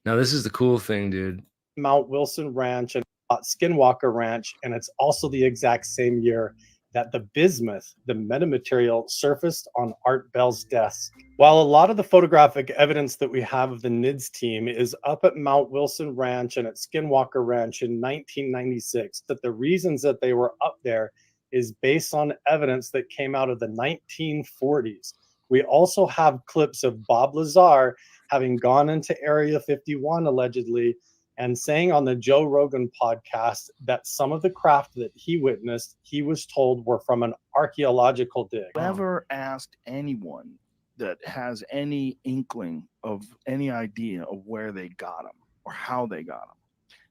Now, this is the cool thing, dude. Mount Wilson Ranch and Skinwalker Ranch, and it's also the exact same year that the bismuth, the metamaterial, surfaced on Art Bell's desk. While a lot of the photographic evidence that we have of the NIDS team is up at Mount Wilson Ranch and at Skinwalker Ranch in 1996, that the reasons that they were up there is based on evidence that came out of the 1940s. We also have clips of Bob Lazar having gone into Area 51 allegedly and saying on the Joe Rogan podcast that some of the craft that he witnessed, he was told were from an archaeological dig. Never asked anyone that has any inkling of any idea of where they got them or how they got them.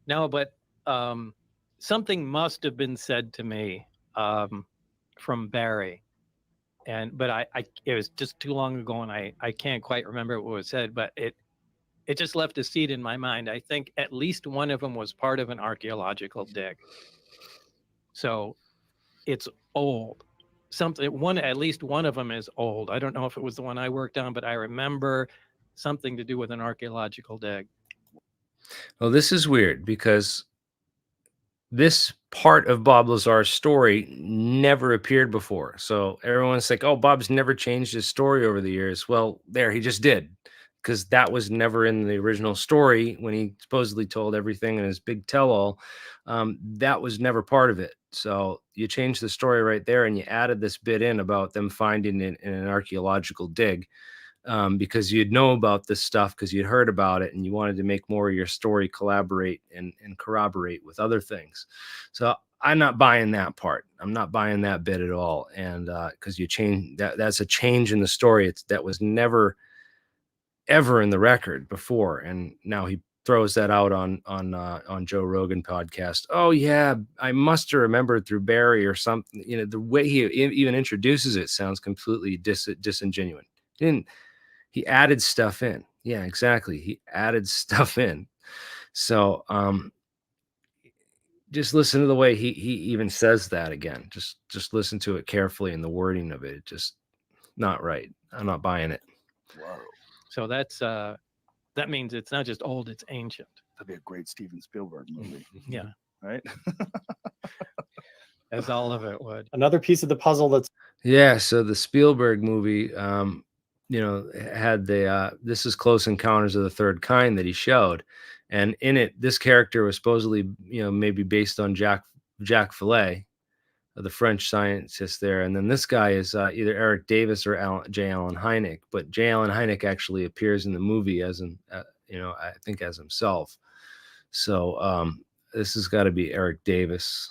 No, but something must have been said to me from Barry, but it was just too long ago, and I can't quite remember what was said, but it just left a seed in my mind. I think at least one of them was part of an archaeological dig, so it's old. At least one of them is old. I don't know if it was the one I worked on, but I remember something to do with an archaeological dig. Well, this is weird because this part of Bob Lazar's story never appeared before. So everyone's like, oh, Bob's never changed his story over the years. Well, there, he just did, because that was never in the original story when he supposedly told everything in his big tell-all. That was never part of it. So you changed the story right there, and you added this bit in about them finding it in an archaeological dig, because you'd know about this stuff because you'd heard about it, and you wanted to make more of your story collaborate and corroborate with other things. So I'm not buying that part. I'm not buying that bit at all. And because you change that's a change in the story. That was never ever in the record before, and now he throws that out on Joe Rogan podcast. Oh yeah, I must have remembered through Barry or something. You know, the way he even introduces it sounds completely disingenuous. He added stuff in. Yeah, exactly. He added stuff in. So just listen to the way he even says that again. Just listen to it carefully, and the wording of it. Just not right. I'm not buying it. Whoa. So that means it's not just old, it's ancient. That'd be a great Steven Spielberg movie. Yeah. Right? As all of it would. Another piece of the puzzle that's... Yeah, so the Spielberg movie, had this is Close Encounters of the Third Kind that he showed. And in it, this character was supposedly, maybe based on Jacques Vallée, the French scientist there. And then this guy is either Eric Davis or J. Allen Hynek. But J. Allen Hynek actually appears in the movie as I think as himself. So this has got to be Eric Davis.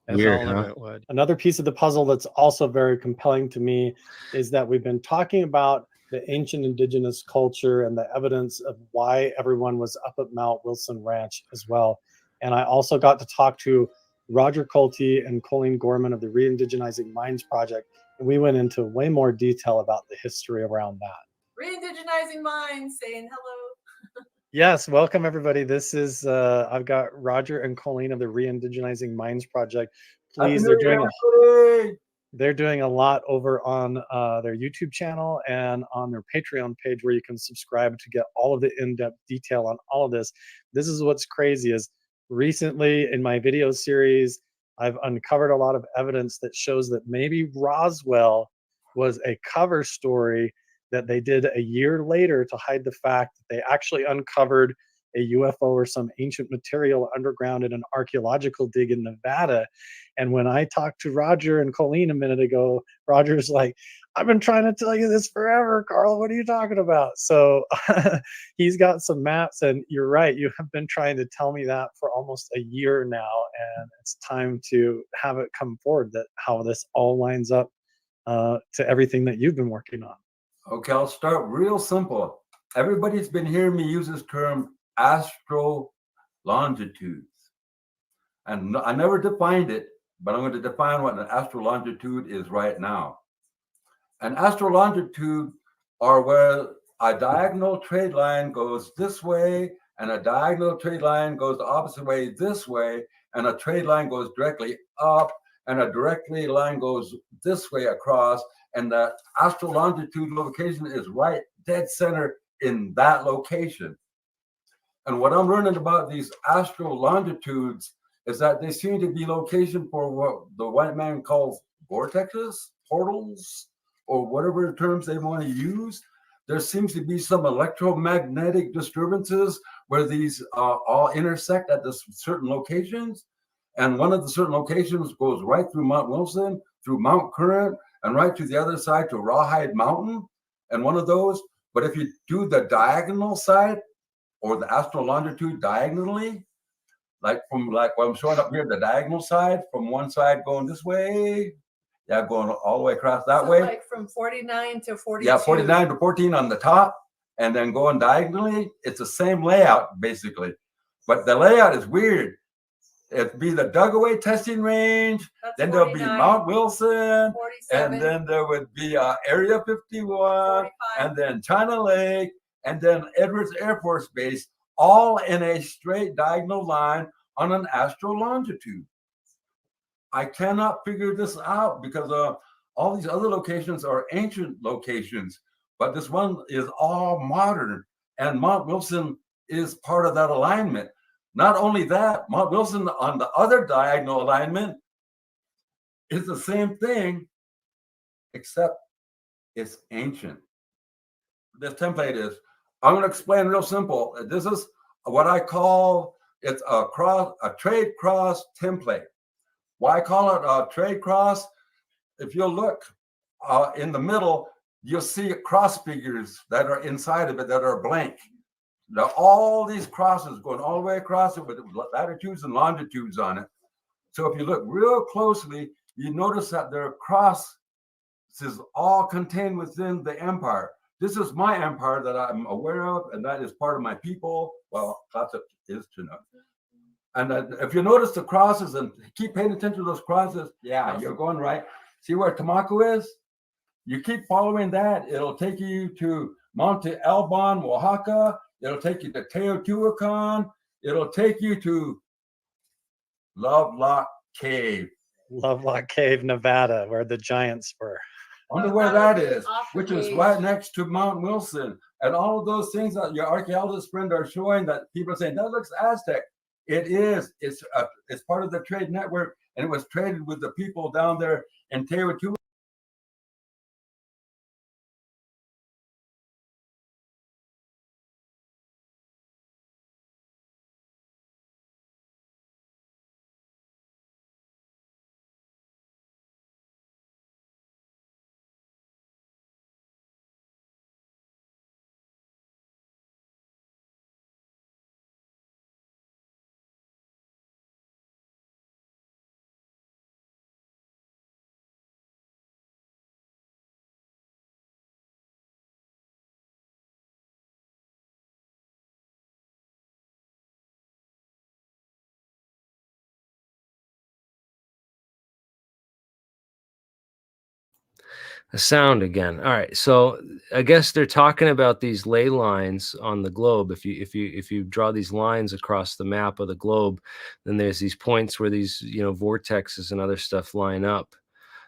Weird, huh? Another piece of the puzzle that's also very compelling to me is that we've been talking about the ancient indigenous culture and the evidence of why everyone was up at Mount Wilson Ranch as well. And I also got to talk to Roger Colty and Colleen Gorman of the Re-Indigenizing Minds Project, and we went into way more detail about the history around that. Re-Indigenizing Minds saying hello. Yes, welcome everybody. This is I've got Roger and Colleen of the Re-Indigenizing Minds Project. Please, they're doing a lot over on their YouTube channel and on their Patreon page, where you can subscribe to get all of the in-depth detail on all of this. This is what's crazy is recently in my video series, I've uncovered a lot of evidence that shows that maybe Roswell was a cover story that they did a year later to hide the fact that they actually uncovered a UFO or some ancient material underground in an archaeological dig in Nevada. And when I talked to Roger and Colleen a minute ago, Roger's like, I've been trying to tell you this forever, Carl. What are you talking about? So he's got some maps, and you're right. You have been trying to tell me that for almost a year now, and it's time to have it come forward that how this all lines up to everything that you've been working on. Okay, I'll start real simple. Everybody's been hearing me use this term astral longitudes. And I never defined it, but I'm going to define what an astral longitude is right now. An astral longitude are where a diagonal trade line goes this way, and a diagonal trade line goes the opposite way this way, and a trade line goes directly up, and a directly line goes this way across, and the astral longitude location is right dead center in that location. And what I'm learning about these astral longitudes is that they seem to be location for what the white man calls vortexes, portals, or whatever terms they want to use. There seems to be some electromagnetic disturbances where these all intersect at this certain locations. And one of the certain locations goes right through Mount Wilson, through Mount Current, and right to the other side to Rawhide Mountain. And one of those, but if you do the diagonal side or the astral longitude diagonally, like what I'm showing up here, the diagonal side, from one side going this way, yeah, going all the way across that way. Like from 49 to 42. Yeah, 49 to 14 on the top, and then going diagonally. It's the same layout, basically. But the layout is weird. It'd be the Dugaway testing range, then there'll be Mount Wilson, 47. and then there would be Area 51, 45. and then China Lake, and then Edwards Air Force Base, all in a straight diagonal line on an astral longitude. I cannot figure this out because all these other locations are ancient locations, but this one is all modern, and Mount Wilson is part of that alignment. Not only that, Mount Wilson on the other diagonal alignment is the same thing, except it's ancient. This template is, I'm going to explain real simple. This is what I call, it's a trade cross template. Why I call it a trade cross? If you look in the middle, you'll see cross figures that are inside of it that are blank. Now, all these crosses going all the way across it with latitudes and longitudes on it. So if you look real closely, you notice that there are crosses all contained within the empire. This is my empire that I'm aware of, and that is part of my people. Well, Classic is to know. And if you notice the crosses and keep paying attention to those crosses, yeah, you're going right. See where Tamaco is? You keep following that, it'll take you to Monte Alban, Oaxaca. It'll take you to Teotihuacan. It'll take you to Lovelock Cave. Lovelock Cave, Nevada, where the giants were. I wonder where that is, which is right next to Mount Wilson. And all of those things that your archaeologist friend are showing that people are saying, that looks Aztec. It is. It's part of the trade network, and it was traded with the people down there in Teotihuacan. The sound again. All right, so I guess they're talking about these ley lines on the globe. If you draw these lines across the map of the globe, then there's these points where these vortexes and other stuff line up,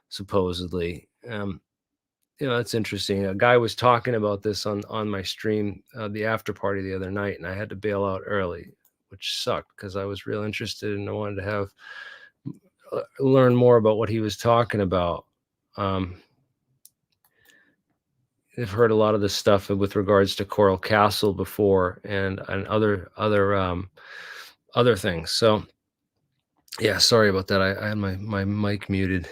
supposedly. That's interesting. A guy was talking about this on my stream, the after party the other night, and I had to bail out early, which sucked because I was real interested and I wanted to learn more about what he was talking about. I've heard a lot of this stuff with regards to Coral Castle before, and other things. So yeah, sorry about that. I had my mic muted.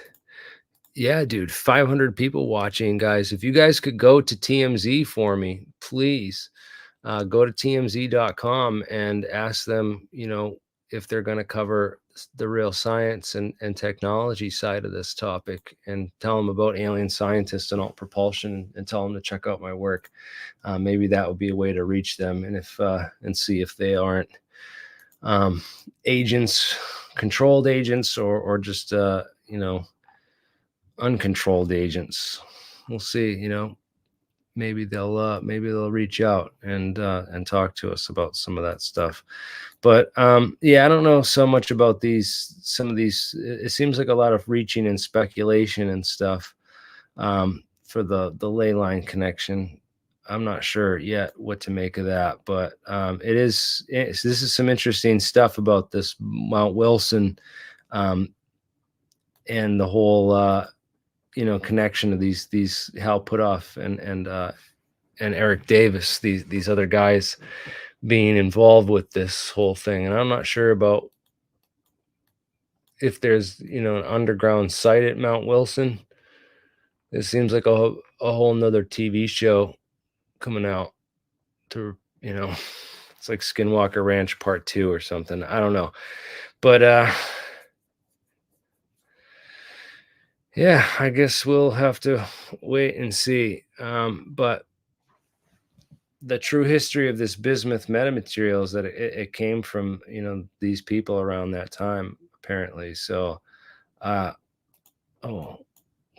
Yeah, dude, 500 people watching, guys. If you guys could go to TMZ for me, please go to tmz.com and ask them, if they're going to cover the real science and technology side of this topic, and tell them about alien scientists and alt propulsion, and tell them to check out my work. Maybe that would be a way to reach them, and see if they aren't agents, controlled agents, or just uncontrolled agents. We'll see. Maybe they'll reach out and talk to us about some of that stuff. But yeah, I don't know so much about some of these. It seems like a lot of reaching and speculation and stuff for the ley line connection. I'm not sure yet what to make of that, but this is some interesting stuff about this Mount Wilson, and the whole connection of these Hal Puthoff and Eric Davis, these other guys being involved with this whole thing. And I'm not sure about if there's an underground site at Mount Wilson. It seems like a whole nother TV show coming out to, it's like Skinwalker Ranch Part 2 or something. I don't know. But yeah, I guess we'll have to wait and see. But the true history of this bismuth metamaterial is that it came from, these people around that time, apparently. So,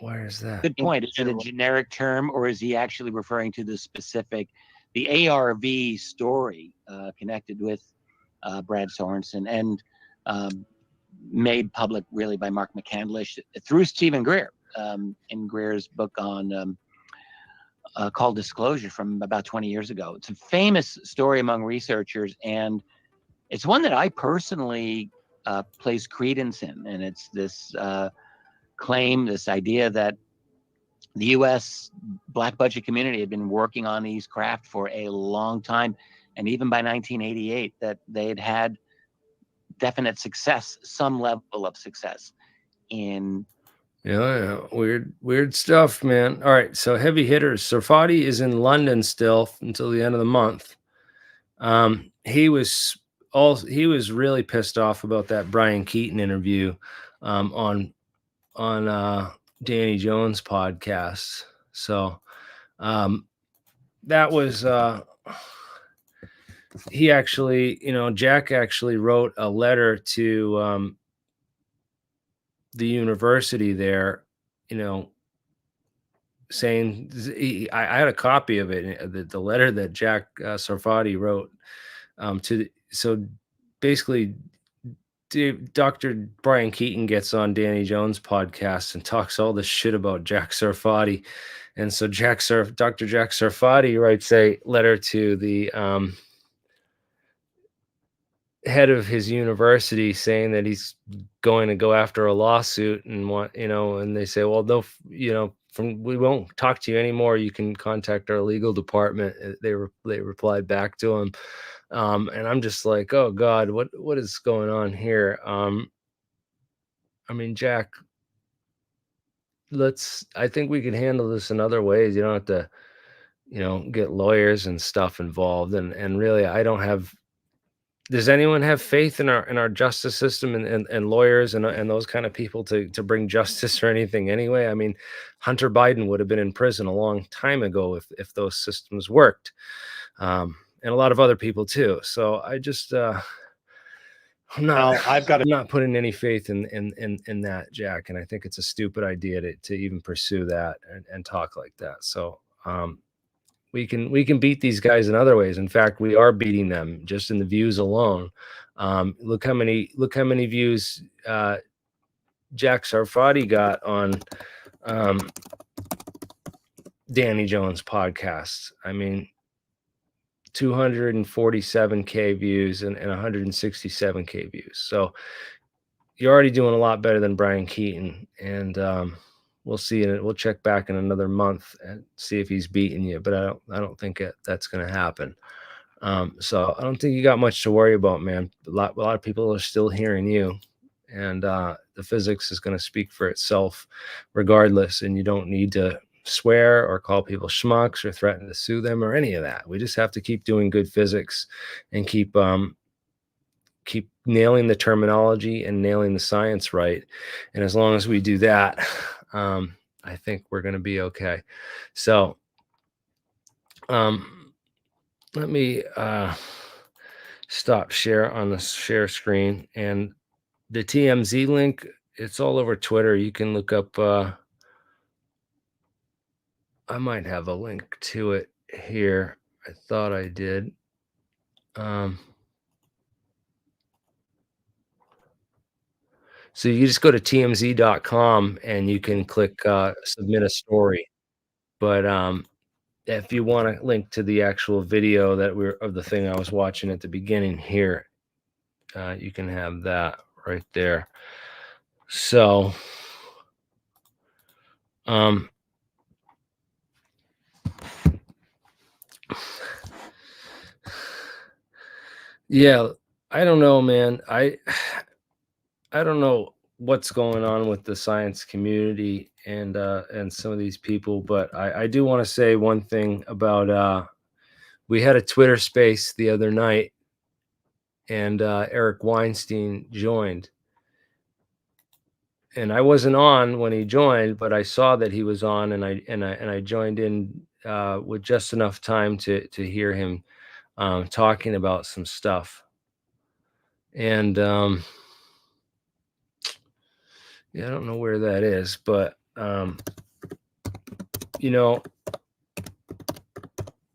where is that? Good point. Is it a generic term, or is he actually referring to the specific, the ARV story connected with Brad Sorensen and made public really by Mark McCandlish through Stephen Greer in Greer's book on called Disclosure from about 20 years ago. It's a famous story among researchers, and it's one that I personally place credence in. And it's this claim, this idea that the U.S. black budget community had been working on these craft for a long time, and even by 1988, that they had definite success, some level of success in. Yeah, weird stuff, man. All right, so heavy hitters. Sarfati is in London still until the end of the month. He was really pissed off about that Brian Keaton interview on Danny Jones' podcast. So that was he actually, Jack actually wrote a letter to the university there, saying, I had a copy of it, the letter that Jack Sarfati wrote so basically Dr. Brian Keaton gets on Danny Jones' podcast and talks all this shit about Jack Sarfati. And so Dr. Jack Sarfati writes a letter to the head of his university saying that he's going to go after a lawsuit and and they say, well, no, we won't talk to you anymore. You can contact our legal department. They replied back to him. And I'm just like, oh God, what is going on here? I mean, Jack, I think we can handle this in other ways. You don't have to, get lawyers and stuff involved. And really, does anyone have faith in our justice system and lawyers and those kind of people to bring justice or anything anyway? I mean, Hunter Biden would have been in prison a long time ago if those systems worked. And a lot of other people too. So I just, I'm not putting any faith in that, Jack. And I think it's a stupid idea to even pursue that and talk like that. So, we can beat these guys in other ways. In fact, we are beating them just in the views alone. Look how many views Jack Sarfati got on Danny Jones' podcast. I mean, 247K views and 167K views. So you're already doing a lot better than Brian Keaton. And we'll see. And we'll check back in another month and see if he's beating you. But I don't think that's going to happen. So I don't think you got much to worry about, man. A lot of people are still hearing you. And the physics is going to speak for itself regardless. And you don't need to swear or call people schmucks or threaten to sue them or any of that. We just have to keep doing good physics and keep nailing the terminology and nailing the science right. And as long as we do that, I think we're going to be okay. So let me stop share on the share screen, and the TMZ link, it's all over Twitter. You can look up I might have a link to it here. I thought I did. So you just go to tmz.com and you can click submit a story. But if you want to link to the actual video that of the thing I was watching at the beginning here, you can have that right there. So, yeah, I don't know, man. I don't know what's going on with the science community and some of these people, but I do want to say one thing about we had a Twitter space the other night, and Eric Weinstein joined. And I wasn't on when he joined, but I saw that he was on, and I joined in with just enough time to hear him talking about some stuff. And yeah, I don't know where that is, but you know,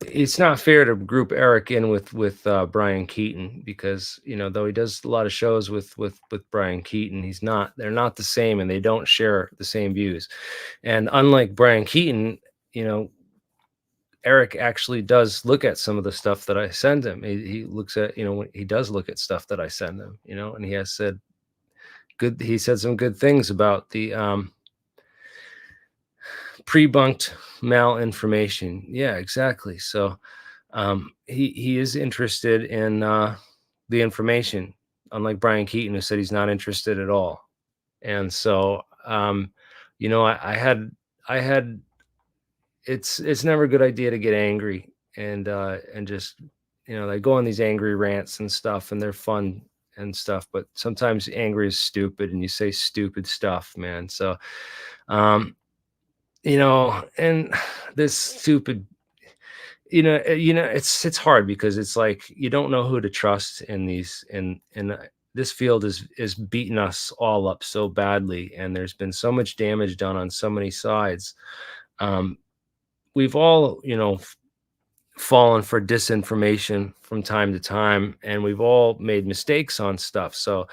it's not fair to group Eric in with Brian Keaton, because, you know, though he does a lot of shows with Brian Keaton, they're not the same, and they don't share the same views. And unlike Brian Keaton, you know, Eric actually does look at some of the stuff that I send him. He looks at, you know, he does look at stuff that I send him, you know, and he said some good things about the pre-bunked malinformation. Yeah, exactly. So he is interested in the information, unlike Brian Keaton, who said he's not interested at all. And so you know, I had it's never a good idea to get angry and just, you know, they go on these angry rants and stuff, and they're fun and stuff, but sometimes angry is stupid, and you say stupid stuff, man. So you know, and this stupid, you know, it's hard, because it's like you don't know who to trust in these, and this field is beating us all up so badly, and there's been so much damage done on so many sides. We've all, you know, fallen for disinformation from time to time, and we've all made mistakes on stuff. So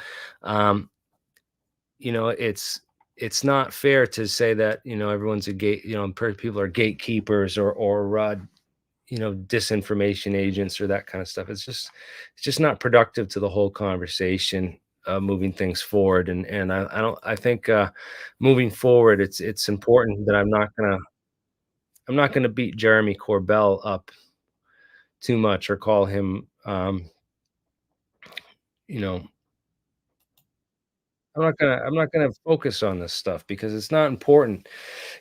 you know, it's not fair to say that, you know, everyone's a gate, you know, people are gatekeepers or you know, disinformation agents or that kind of stuff. It's just not productive to the whole conversation, moving things forward. And I think moving forward, it's important that I'm not gonna beat Jeremy Corbell up too much, or call him you know, I'm not gonna focus on this stuff, because it's not important.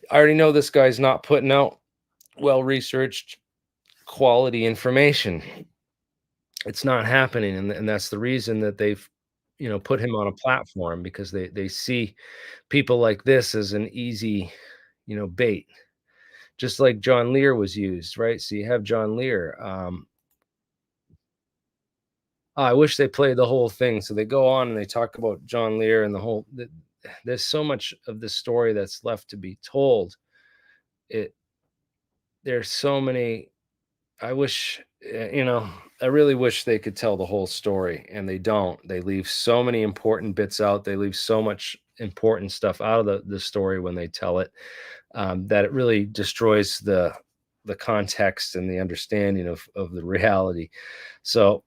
I already know this guy's not putting out well-researched, quality information. It's not happening, and that's the reason that they've, you know, put him on a platform, because they see people like this as an easy, you know, bait. Just like John Lear was used, right? So you have John Lear. I wish they played the whole thing. So they go on and they talk about John Lear and the whole. There's so much of this story that's left to be told. There's so many. I wish, you know, I really wish they could tell the whole story, and they don't. They leave so many important bits out. They leave so much important stuff out of the story when they tell it, that it really destroys the context and the understanding of the reality. So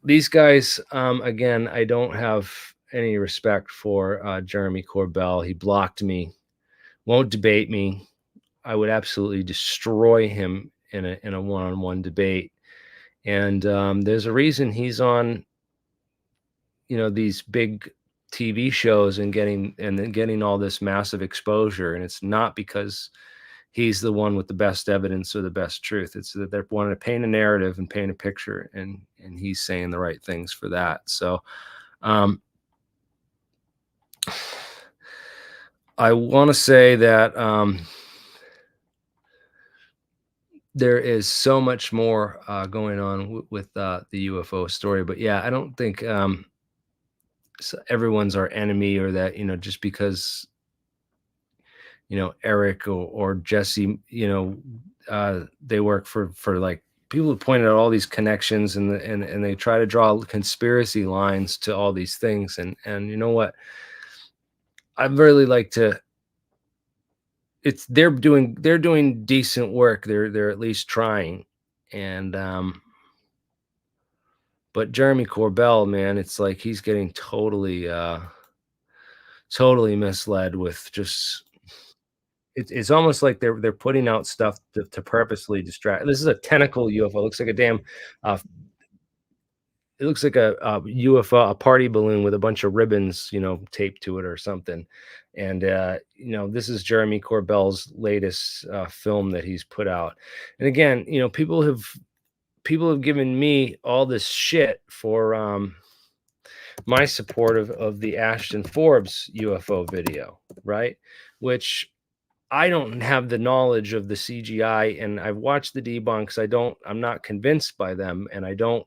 these guys, again, I don't have any respect for Jeremy Corbell. He blocked me, won't debate me. I would absolutely destroy him in a one-on-one debate. And there's a reason he's on, you know, these big TV shows and getting all this massive exposure. And it's not because he's the one with the best evidence or the best truth. It's that they're wanting to paint a narrative and paint a picture, and he's saying the right things for that. So I want to say that there is so much more going on with the UFO story. But yeah, I don't think everyone's our enemy, or that, you know, just because, you know, Eric or Jesse, you know, they work for like people who pointed out all these connections, and they try to draw conspiracy lines to all these things. And you know what? I'd really like to, they're doing decent work. They're at least trying. And but Jeremy Corbell, man, it's like he's getting totally totally misled with just it's almost like they're putting out stuff to purposely distract. This is a tentacle UFO. It looks like a damn it looks like a UFO, a party balloon with a bunch of ribbons, taped to it or something. And this is Jeremy Corbell's latest film that he's put out. And again, people have given me all this shit for my support of the Ashton Forbes UFO video, right? Which I don't have the knowledge of the CGI, and I've watched the debunks. I'm not convinced by them, and there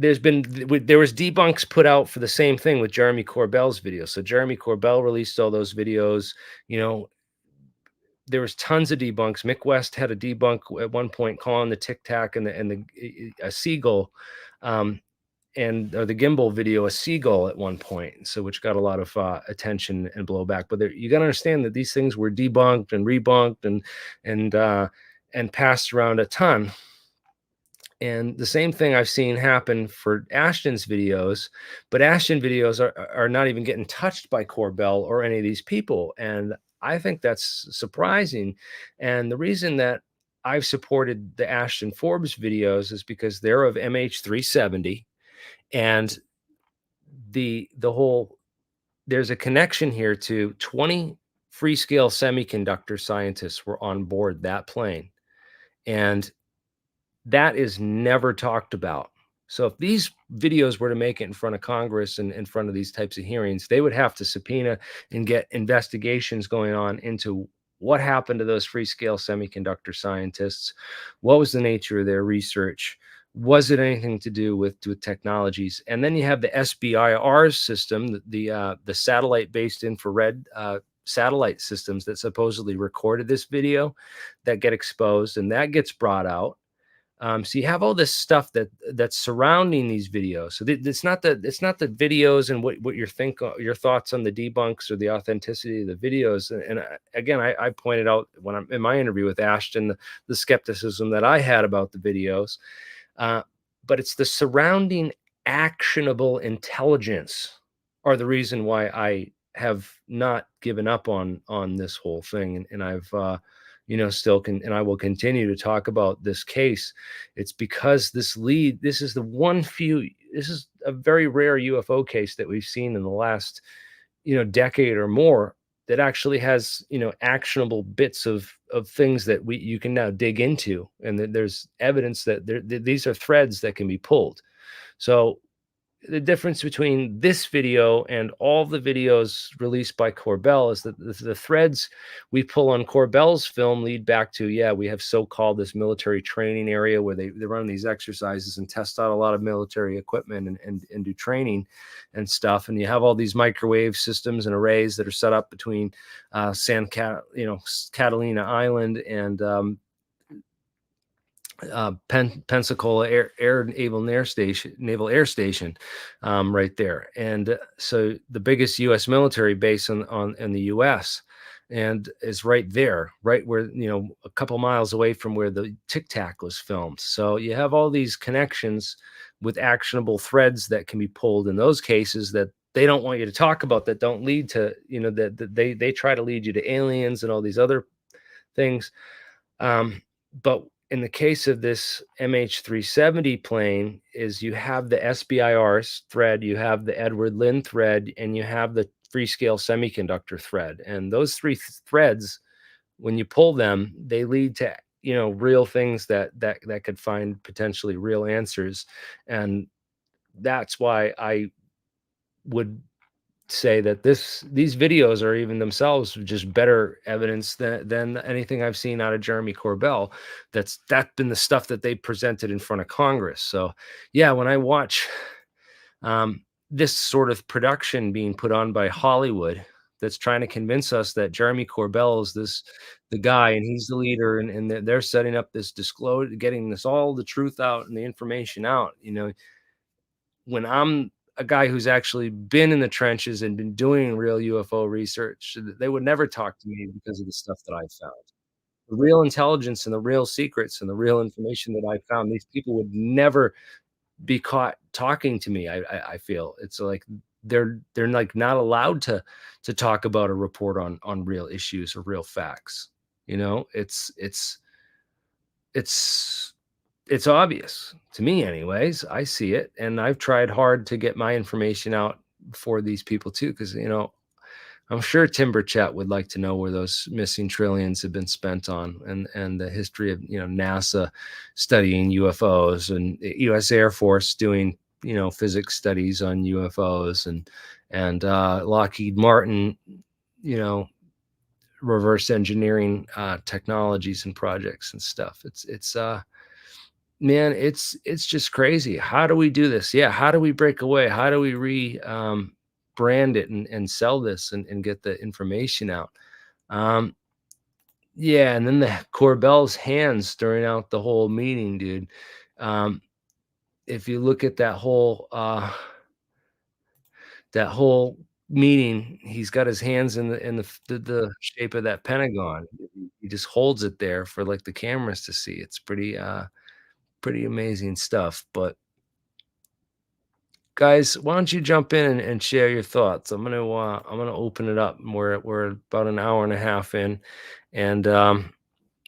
was debunks put out for the same thing with Jeremy Corbell's video. So Jeremy Corbell released all those videos. There was tons of debunks. Mick West had a debunk at one point calling the Tic Tac and a seagull, or the gimbal video a seagull at one point. So which got a lot of attention and blowback. But you got to understand that these things were debunked and rebunked and passed around a ton. And the same thing I've seen happen for Ashton's videos, but Ashton videos are not even getting touched by Corbell or any of these people. And I think that's surprising. And the reason that I've supported the Ashton Forbes videos is because they're of MH370, and there's a connection here to 20 Freescale semiconductor scientists were on board that plane. And that is never talked about. So if these videos were to make it in front of Congress and in front of these types of hearings, they would have to subpoena and get investigations going on into what happened to those Freescale semiconductor scientists. What was the nature of their research? Was it anything to do with technologies? And then you have the SBIR system, the satellite-based infrared satellite systems that supposedly recorded this video that get exposed, and that gets brought out. So you have all this stuff that's surrounding these videos. So it's not the videos and what your thoughts on the debunks or the authenticity of the videos. And again, I pointed out when I'm in my interview with Ashton the skepticism that I had about the videos, but it's the surrounding actionable intelligence are the reason why I have not given up on this whole thing, and I've still can, and I will continue to talk about this case. It's because this is a very rare UFO case that we've seen in the last, decade or more that actually has, actionable bits of things that you can now dig into. And that there's evidence that these are threads that can be pulled. So the difference between this video and all the videos released by Corbell is that the threads we pull on Corbell's film lead back to, we have so-called this military training area where they run these exercises and test out a lot of military equipment and do training and stuff. And you have all these microwave systems and arrays that are set up between Catalina Island and Pensacola Naval Air Station, right there. And so the biggest U.S. military base in the U.S. and is right there, right where, a couple miles away from where the Tic Tac was filmed. So you have all these connections with actionable threads that can be pulled in those cases that they don't want you to talk about, that don't lead to, that they try to lead you to aliens and all these other things. But in the case of this MH370 plane, is you have the SBIR thread, you have the Edward Lynn thread, and you have the Freescale semiconductor thread. And those three threads, when you pull them, they lead to, real things that could find potentially real answers. And that's why I would say that these videos are even themselves just better evidence than anything I've seen out of Jeremy Corbell. That's been the stuff that they presented in front of Congress. So yeah, when I watch this sort of production being put on by Hollywood that's trying to convince us that Jeremy Corbell is the guy and he's the leader, and they're setting up this getting all the truth out and the information out, when a guy who's actually been in the trenches and been doing real UFO research, they would never talk to me because of the stuff that I found. The real intelligence and the real secrets and the real information that I found, these people would never be caught talking to me. I feel it's like they're like not allowed to talk about a report on real issues or real facts. You know, it's obvious to me anyways. I see it, and I've tried hard to get my information out for these people too, because, you know, I'm sure Timber Chat would like to know where those missing trillions have been spent on, and the history of, you know, NASA studying UFOs and US Air Force doing, you know, physics studies on UFOs, and Lockheed Martin, you know, reverse engineering technologies and projects and stuff. It's man, it's just crazy. How do we do this? Yeah, how do we break away? How do we brand it and sell this and get the information out? Yeah, and then the Corbell's hands during out the whole meeting, dude. If you look at that whole meeting, he's got his hands in the shape of that Pentagon. He just holds it there for like the cameras to see. It's pretty amazing stuff. But guys, why don't you jump in and share your thoughts? I'm gonna open it up. We're about an hour and a half in, and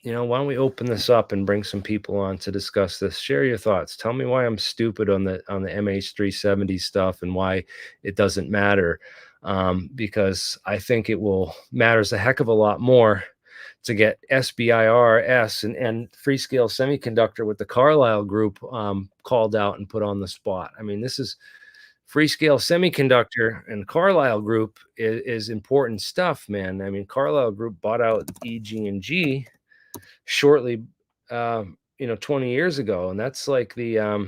you know, why don't we open this up and bring some people on to discuss this? Share your thoughts. Tell me why I'm stupid on the MH370 stuff and why it doesn't matter, because I think it matters a heck of a lot more to get SBIRS and Freescale Semiconductor with the Carlyle Group called out and put on the spot. I mean, this is Freescale Semiconductor and Carlyle Group is important stuff, man. I mean, Carlyle Group bought out EG&G shortly, 20 years ago, and that's like the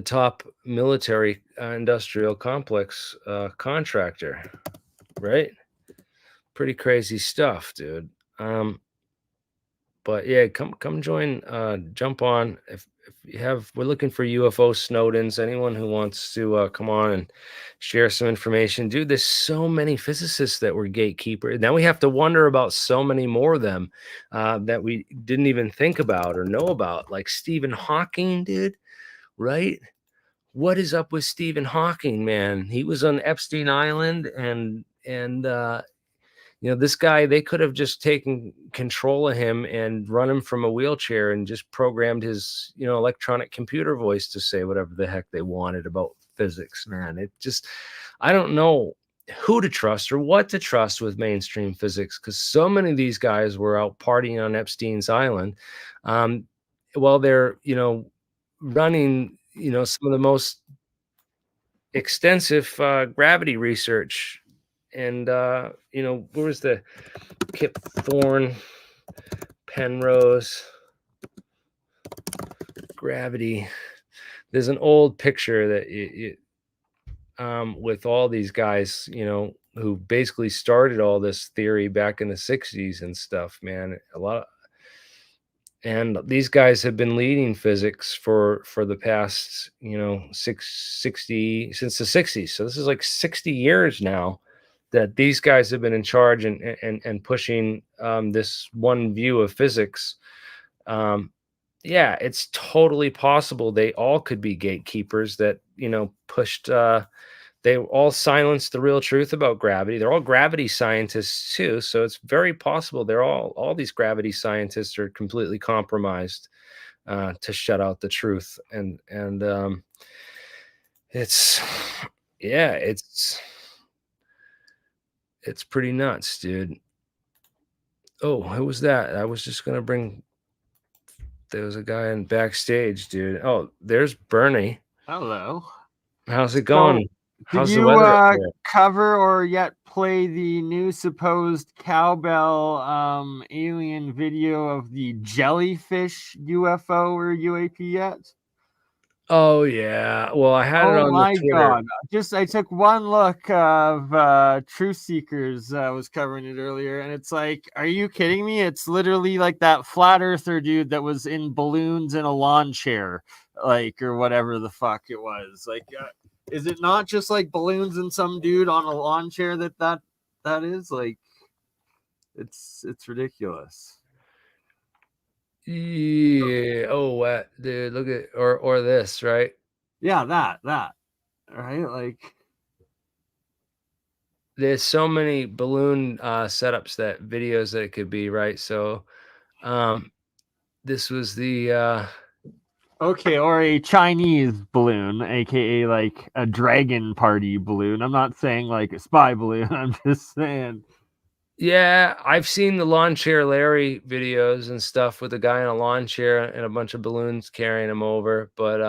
top military industrial complex contractor, right? Pretty crazy stuff, dude. But yeah, come join, jump on. If you have, we're looking for UFO Snowdens, anyone who wants to come on and share some information. Dude, there's so many physicists that were gatekeepers. Now we have to wonder about so many more of them that we didn't even think about or know about, like Stephen Hawking, dude, right? What is up with Stephen Hawking, man? He was on Epstein Island, and you know, this guy, they could have just taken control of him and run him from a wheelchair and just programmed his, you know, electronic computer voice to say whatever the heck they wanted about physics, man. It just, I don't know who to trust or what to trust with mainstream physics, because so many of these guys were out partying on Epstein's Island while they're, you know, running, you know, some of the most extensive gravity research. And, you know, where was the Kip Thorne, Penrose, gravity? There's an old picture that with all these guys, you know, who basically started all this theory back in the 60s and stuff, man. And these guys have been leading physics for the past, you know, 60 since the 60s. So this is like 60 years now that these guys have been in charge and pushing this one view of physics. Yeah, it's totally possible they all could be gatekeepers that, you know, pushed, they all silenced the real truth about gravity. They're all gravity scientists too. So it's very possible all these gravity scientists are completely compromised to shut out the truth. And it's pretty nuts, dude. Oh, who was that? I was just gonna bring. There was a guy in backstage, dude. Oh, there's Bernie. Hello. How's it going? How's Did the you weather up there? cover or yet play the new supposed cowbell alien video of the jellyfish UFO or UAP yet? Oh yeah. Well, I had it Oh on the my Twitter. god. I took one look of Truth Seekers was covering it earlier, and it's like, are you kidding me? It's literally like that flat earther dude that was in balloons in a lawn chair, like, or whatever the fuck it was. Like, is it not just like balloons and some dude on a lawn chair that is like, it's ridiculous. Yeah. Oh, what, dude? Look at or this, right? Yeah, that right, like, there's so many balloon setups that videos that it could be, right? So this was the okay, or a Chinese balloon, aka like a dragon party balloon. I'm not saying like a spy balloon. I'm just saying. yeah, I've seen the lawn chair Larry videos and stuff with a guy in a lawn chair and a bunch of balloons carrying him over, but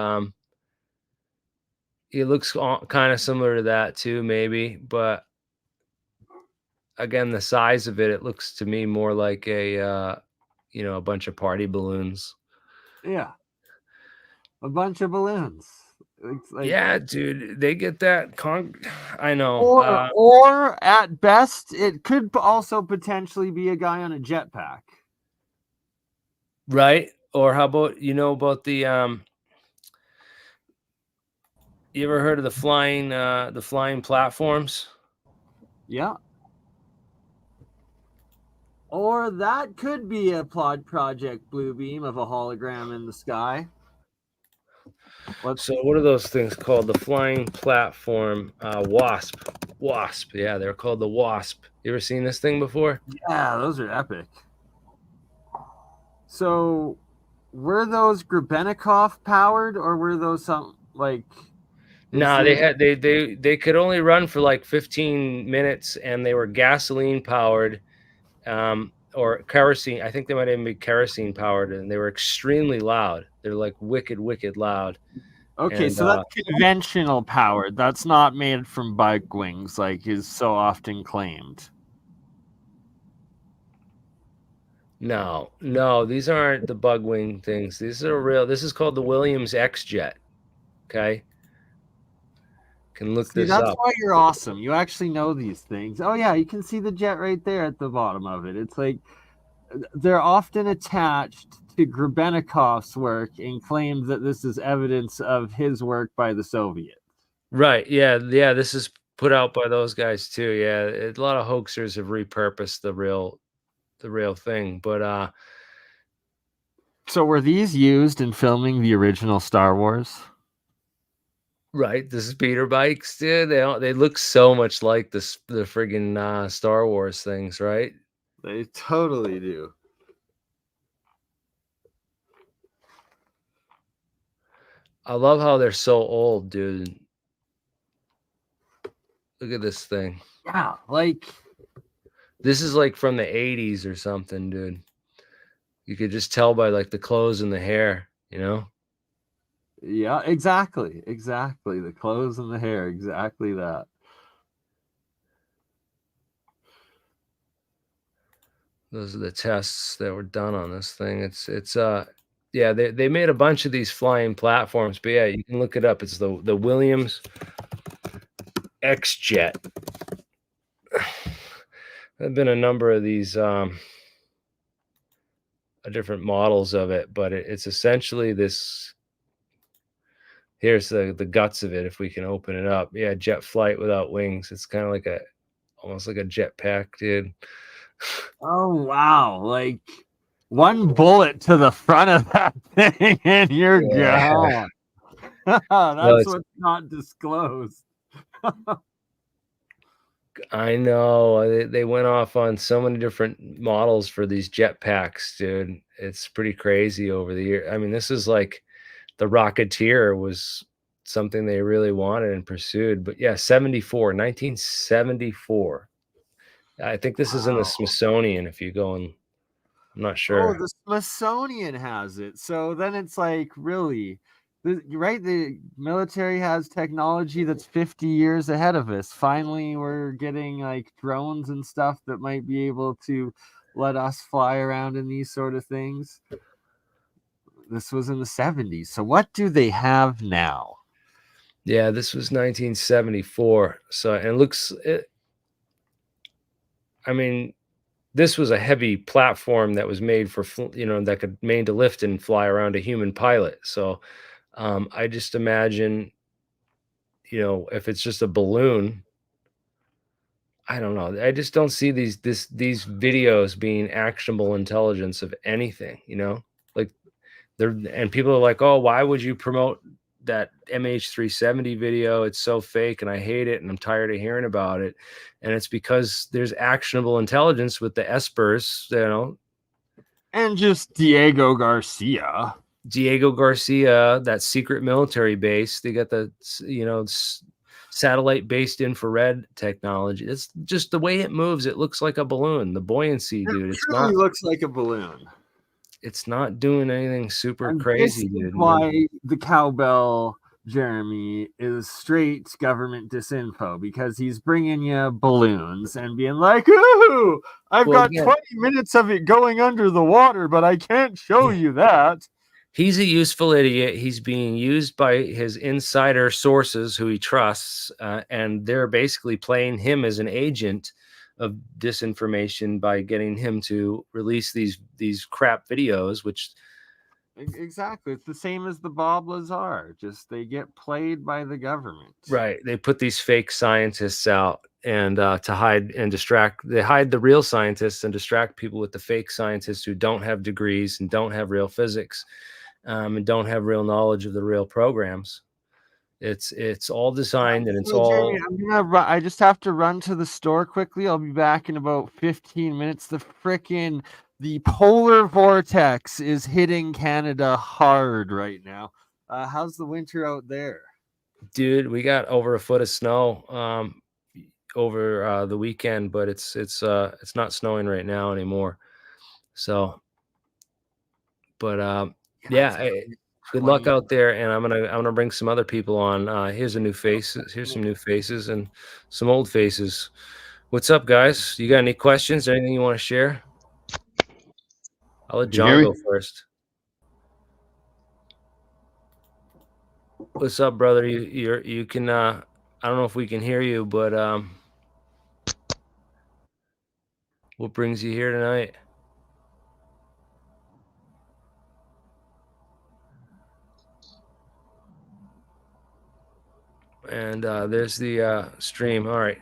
it looks kind of similar to that too, maybe. But again, the size of it looks to me more like a a bunch of party balloons. Yeah, a bunch of balloons. It's like, yeah, dude, they get that I know. Or at best, it could also potentially be a guy on a jetpack. Right? Or how about about the you ever heard of the flying platforms? Yeah. Or that could be a Project Bluebeam of a hologram in the sky. So what are those things called? The flying platform, WASP. Yeah, they're called the WASP. You ever seen this thing before? Yeah, those are epic. So were those Grebennikov powered, or were those some like? No, they could only run for like 15 minutes, and they were gasoline powered, or kerosene. I think they might even be kerosene powered, and they were extremely loud. They're like wicked loud. Okay, And, so that's conventional powered. That's not made from bike wings, like is so often claimed. No, these aren't the bug wing things. These are real. This is called the Williams X Jet. Okay. Can look this that's up. why you're awesome. You actually know these things. Oh yeah, you can see the jet right there at the bottom of it. It's like they're often attached to Grebennikov's work and claims that this is evidence of his work by the Soviets. Right. Yeah. This is put out by those guys too. Yeah. A lot of hoaxers have repurposed the real thing. But so were these used in filming the original Star Wars? Right. The speeder bikes, dude. They look so much like the friggin' Star Wars things, right? They totally do. I love how they're so old, dude. Look at this thing. Yeah, like this is like from the 80s or something, dude. You could just tell by like the clothes and the hair, Yeah, exactly. The clothes and the hair, exactly that. Those are the tests that were done on this thing. It's yeah, they made a bunch of these flying platforms, but yeah, you can look it up. It's the Williams X Jet. There've been a number of these different models of it, but it's essentially this. Here's the guts of it. If we can open it up, yeah, jet flight without wings. It's kind of like almost like a jetpack, dude. Oh wow! Like one bullet to the front of that thing, and you're gone. That's what's not disclosed. I know they went off on so many different models for these jetpacks, dude. It's pretty crazy over the year. I mean, this is like the Rocketeer was something they really wanted and pursued. But yeah, 1974. I think this is in the Smithsonian. If you go and I'm not sure. Oh, the Smithsonian has it. So then it's like, really, right? The military has technology that's 50 years ahead of us. Finally, we're getting like drones and stuff that might be able to let us fly around in these sort of things. This was in the 70s. So what do they have now? Yeah, this was 1974. So, and I mean, this was a heavy platform that was made for, that could made to lift and fly around a human pilot. So, I just imagine, if it's just a balloon, I don't know. I just don't see these videos being actionable intelligence of anything, like and people are like, oh, why would you promote that MH370 video? It's so fake and I hate it and I'm tired of hearing about it. And it's because there's actionable intelligence with the espers, and just Diego Garcia, that secret military base. They got the, satellite-based infrared technology. It's just the way it moves. It looks like a balloon. The buoyancy, dude. It truly looks like a balloon. It's not doing anything super And crazy, this is dude. why the cowbell, Jeremy, is straight government disinfo, because he's bringing you balloons and being like, ooh, I've got 20 minutes of it going under the water, but I can't show you that. He's a useful idiot. He's being used by his insider sources who he trusts, and they're basically playing him as an agent of disinformation by getting him to release these crap videos, which exactly, it's the same as the Bob Lazar, just they get played by the government. Right. They put these fake scientists out and to hide and distract. They hide the real scientists and distract people with the fake scientists who don't have degrees and don't have real physics. And don't have real knowledge of the real programs. It's all designed, and it's all. Jeremy, I just have to run to the store quickly. I'll be back in about 15 minutes. The polar vortex is hitting Canada hard right now. How's the winter out there? Dude, we got over a foot of snow over the weekend, but it's not snowing right now anymore. So, but yeah, good luck out there, and I'm gonna bring some other people on. Here's some new faces and some old faces. What's up, guys? You got any questions? Anything you want to share? I'll let John go first. What's up, brother? You can I don't know if we can hear you, but what brings you here tonight? And there's the stream. All right.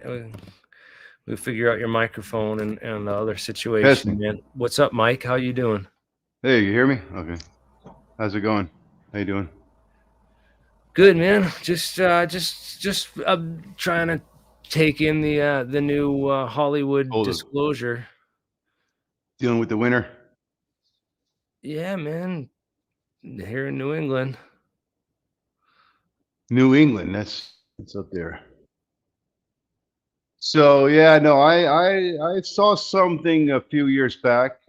We'll figure out your microphone and the other situation, man. What's up, Mike? How you doing? Hey, you hear me? Okay. How's it going? How you doing? Good, man. Just trying to take in the new Hollywood disclosure. Dealing with the winter? Yeah, man. Here in New England. New England, that's up there. So yeah, no, I saw something a few years back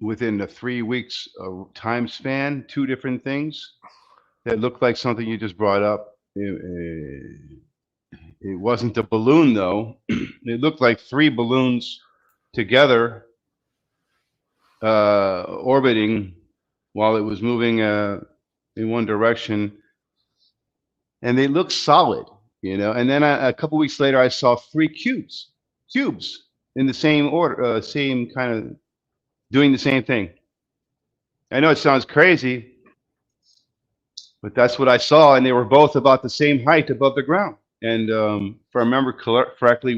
within the 3 weeks time span, two different things that looked like something you just brought up. It wasn't a balloon though. It looked like three balloons together orbiting while it was moving in one direction. And they look solid, And then a couple weeks later, I saw three cubes in the same order, same kind of doing the same thing. I know it sounds crazy, but that's what I saw, and they were both about the same height above the ground. And if I remember correctly,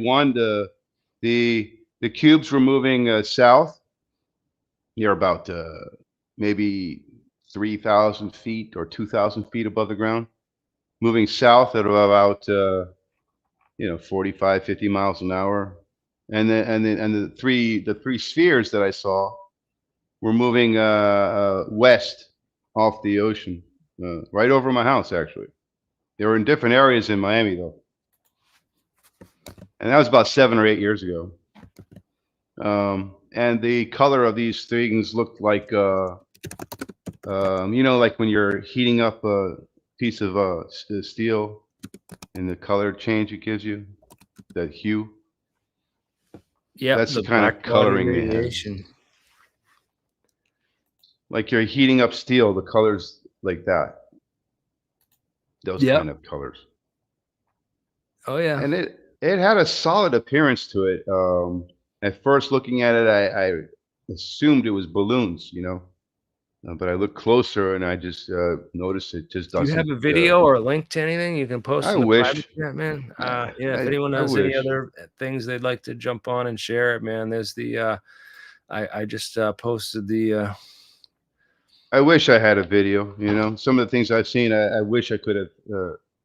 the cubes were moving south, near about maybe 3,000 feet or 2,000 feet above the ground. Moving south at about 45, 50 miles an hour, and the three spheres that I saw were moving west off the ocean, right over my house. Actually, they were in different areas in Miami though, and that was about 7 or 8 years ago. And the color of these things looked like like when you're heating up a piece of steel and the color change it gives you, that hue. Yeah, that's the kind of coloring they have. like you're heating up steel, the colors like that. Those Yep. kind of colors. Oh yeah. And it had a solid appearance to it. At first looking at it, I assumed it was balloons, you know. But I looked closer and I just noticed it just Do you doesn't. have a video or a link to anything you can post I in the private wish. chat, man? Yeah, if anyone I has any wish. other things they'd like to jump on and share it, man, there's the I just posted the I wish I had a video, you know. Some of the things I've seen, I wish I could have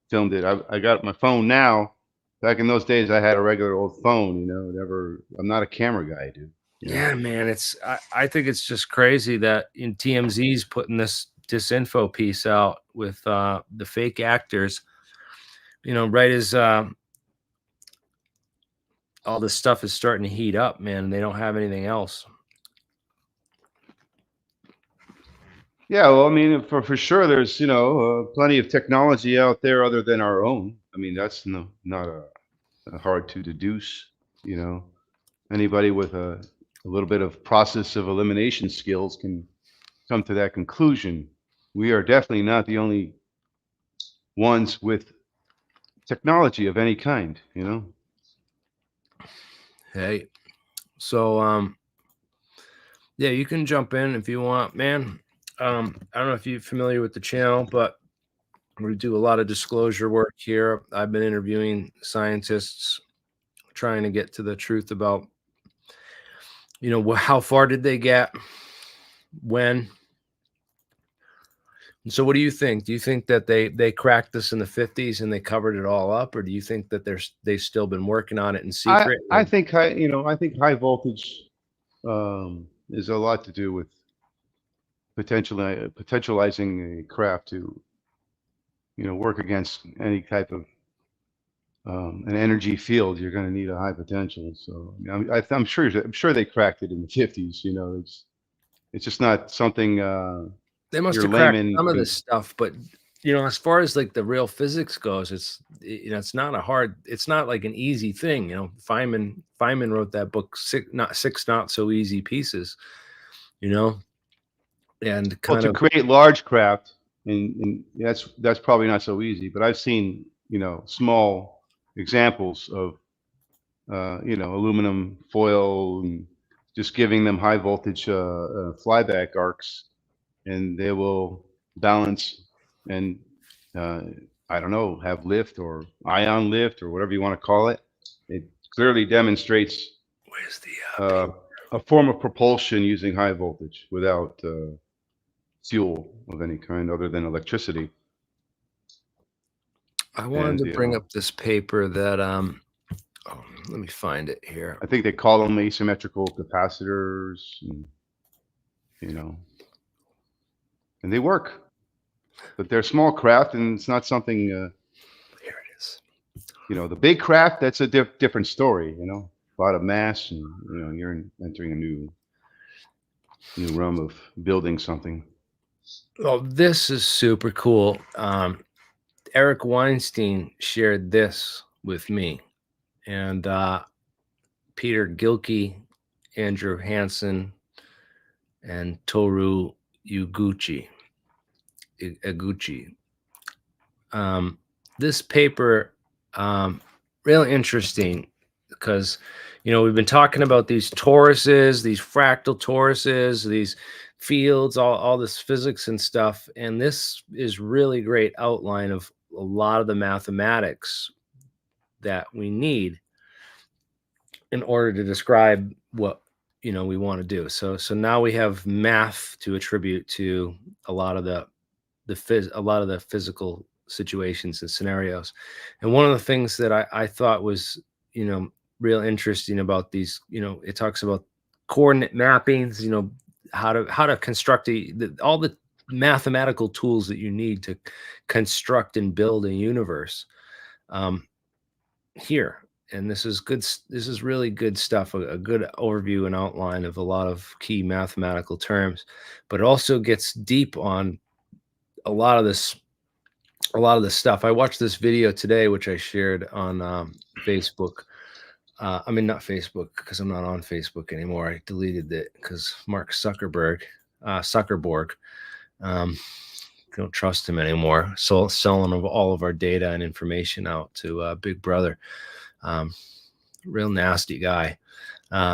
filmed it. I got my phone now. Back in those days, I had a regular old phone, you know. I'm not a camera guy, dude. yeah, man, it's I think it's just crazy that in TMZ's putting this disinfo piece out with the fake actors, you know, right as all this stuff is starting to heat up, man, and they don't have anything else. Yeah, well, I mean, for sure, there's, you know, plenty of technology out there other than our own. I mean, that's not a hard to deduce, you know. Anybody with a little bit of process of elimination skills can come to that conclusion. We are definitely not the only ones with technology of any kind, you know. Hey, so yeah, you can jump in if you want, man. I don't know if you're familiar with the channel, but we do a lot of disclosure work here. I've been interviewing scientists trying to get to the truth about, you know, how far did they get, when. And so what do you think? Do you think that they cracked this in the 50s and they covered it all up, or do you think that they've still been working on it in secret? I think high voltage is a lot to do with potentializing a craft to, you know, work against any type of an energy field. You're going to need a high potential. So I'm sure they cracked it in the 50s. You know, it's just not something. They must your have cracked layman some of can- this stuff, but you know, as far as like the real physics goes, it's it's not like an easy thing. You know, Feynman wrote that book, six not so easy pieces. You know, and Well, to create large craft, and that's probably not so easy. But I've seen, you know, small examples of you know, aluminum foil and just giving them high voltage flyback arcs, and they will balance and I don't know, have lift or ion lift or whatever you want to call it. It clearly demonstrates where's the a form of propulsion using high voltage without fuel of any kind other than electricity. I wanted to bring up this paper that let me find it here. I think they call them asymmetrical capacitors, and, you know, and they work, but they're small craft, and it's not something. Here it is. You know, the big craft, that's a different story. You know, a lot of mass, and you know, you're entering a new realm of building something. Well, this is super cool. Eric Weinstein shared this with me, and Peter Gilkey, Andrew Hansen, and Toru Iguchi. This paper, really interesting because, you know, we've been talking about these toruses, these fractal toruses, these fields, all this physics and stuff. And this is really great outline of a lot of the mathematics that we need in order to describe what, you know, we want to do. So now we have math to attribute to a lot of the physical situations and scenarios. And one of the things that I thought was, you know, real interesting about these, you know, it talks about coordinate mappings, you know, how to construct all the mathematical tools that you need to construct and build a universe here. And this is good. This is really good stuff. A good overview and outline of a lot of key mathematical terms, but it also gets deep on a lot of this stuff. I watched this video today, which I shared on Facebook. I mean, not Facebook, because I'm not on Facebook anymore. I deleted it because Mark Zuckerberg Zuckerberg. Don't trust him anymore. So selling of all of our data and information out to Big Brother. Real nasty guy.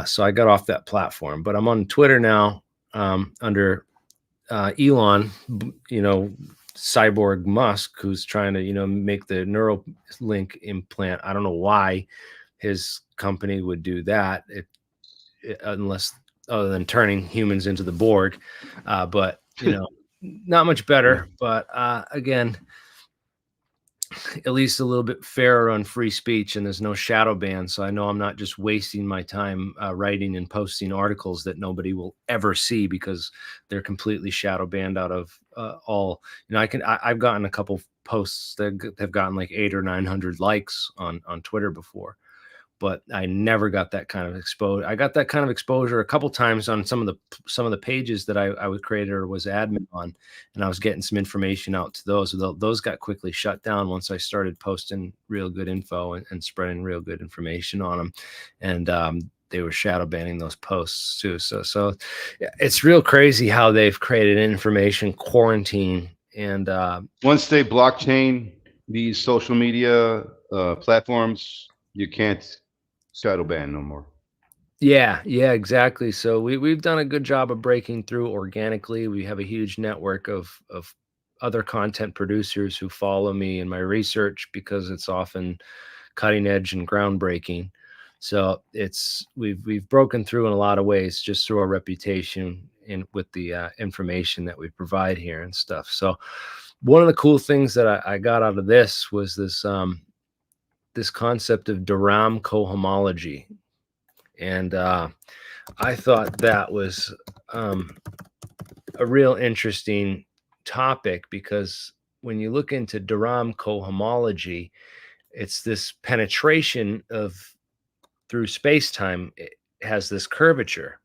So I got off that platform, but I'm on Twitter now under Elon, cyborg Musk, who's trying to, make the Neuralink implant. I don't know why his company would do that, unless other than turning humans into the Borg. But, not much better. But again, at least a little bit fairer on free speech, and there's no shadow ban. So I know I'm not just wasting my time writing and posting articles that nobody will ever see because they're completely shadow banned out of all. I've gotten a couple posts that have gotten like 800 or 900 likes on Twitter before, but I never got that kind of exposure. I got that kind of exposure a couple times on some of the pages that I was created or was admin on, and I was getting some information out to those. Those got quickly shut down once I started posting real good info and spreading real good information on them, and they were shadow banning those posts too. So it's real crazy how they've created an information quarantine. And once they blockchain these social media platforms, you can't shadow ban no more. Yeah, exactly. So we've done a good job of breaking through organically. We have a huge network of other content producers who follow me in my research because it's often cutting edge and groundbreaking. So we've broken through in a lot of ways just through our reputation with the information that we provide here and stuff. So one of the cool things that I got out of this was this this concept of Durham cohomology. And I thought that was a real interesting topic because when you look into Durham cohomology, it's this penetration through space-time. It has this curvature.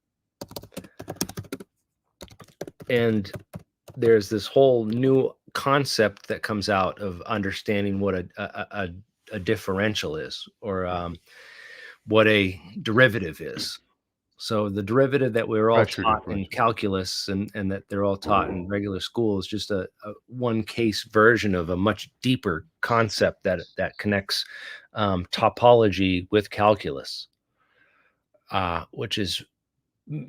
And there's this whole new concept that comes out of understanding what a differential is, or what a derivative is. So the derivative that we're all taught in calculus and that they're all taught in regular school is just a one case version of a much deeper concept that connects topology with calculus, which is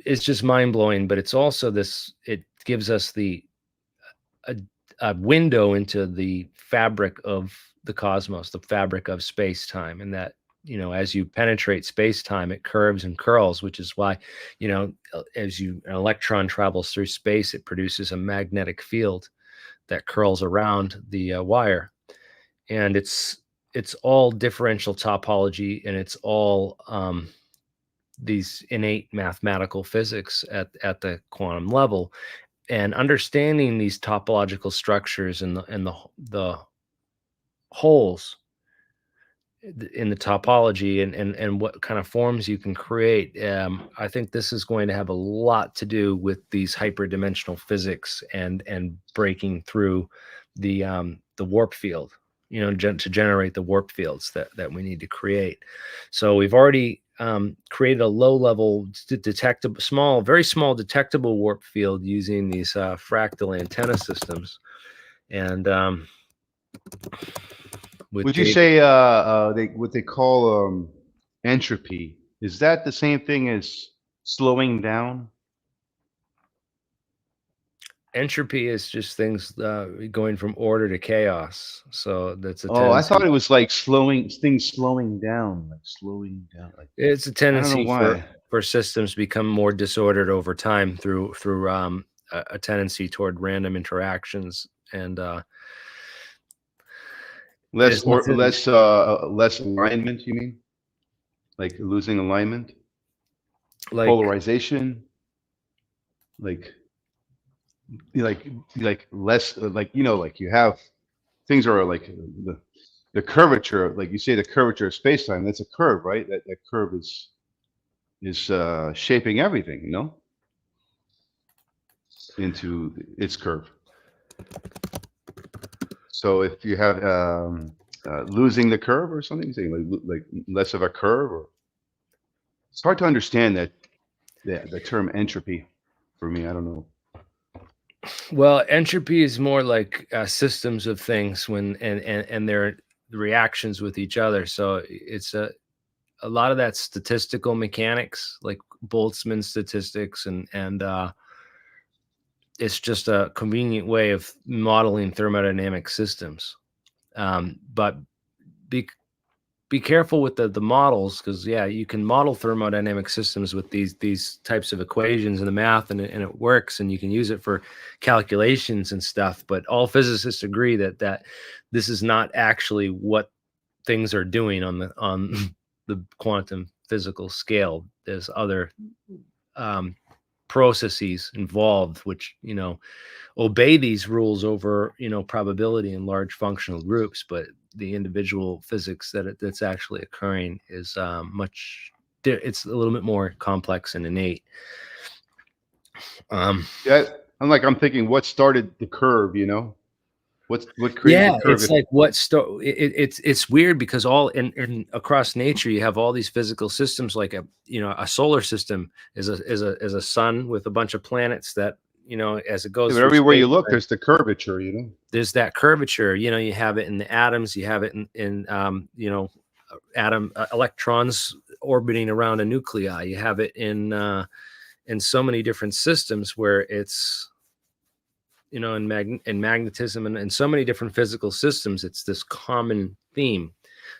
just mind blowing. But it's also it gives us a window into the fabric of the cosmos, the fabric of space time, and that, as you penetrate space-time, it curves and curls, which is why, as an electron travels through space, it produces a magnetic field that curls around the wire. And it's all differential topology, and it's all these innate mathematical physics at the quantum level. And understanding these topological structures and the holes in the topology and what kind of forms you can create. I think this is going to have a lot to do with these hyperdimensional physics and breaking through the warp field, to generate the warp fields that we need to create. So we've already created a low-level detectable, very small detectable warp field using these fractal antenna systems. And would you say what they call entropy, is that the same thing as slowing down? Entropy is just things going from order to chaos. So that's a tendency. I thought it was like things slowing down, like it's a tendency for systems to become more disordered over time through a tendency toward random interactions and less alignment. You mean like losing alignment, like polarization, like less, like you have things are like the curvature, like you say, the curvature of space-time. That's a curve, right? That curve is shaping everything, into its curve. So if you have losing the curve or something, saying like less of a curve, or it's hard to understand that the term entropy for me. I don't know. Well, entropy is more like systems of things when and their reactions with each other. So it's a lot of that statistical mechanics, like Boltzmann statistics, and it's just a convenient way of modeling thermodynamic systems. But be careful with the models, because yeah, you can model thermodynamic systems with these types of equations in the math, and it works, and you can use it for calculations and stuff. But all physicists agree that this is not actually what things are doing on the quantum physical scale. There's other processes involved, which obey these rules over probability in large functional groups, but the individual physics that's actually occurring is it's a little bit more complex and innate. Yeah, I'm thinking, what started the curve? What created the curve? It's like it's weird, because all in across nature you have all these physical systems, like a solar system is a sun with a bunch of planets that as it goes but through everywhere space, you look, right? there's the curvature. There's that curvature. You have it in the atoms, you have it in electrons orbiting around a nuclei, you have it in so many different systems where it's in magnetism, and so many different physical systems. It's this common theme.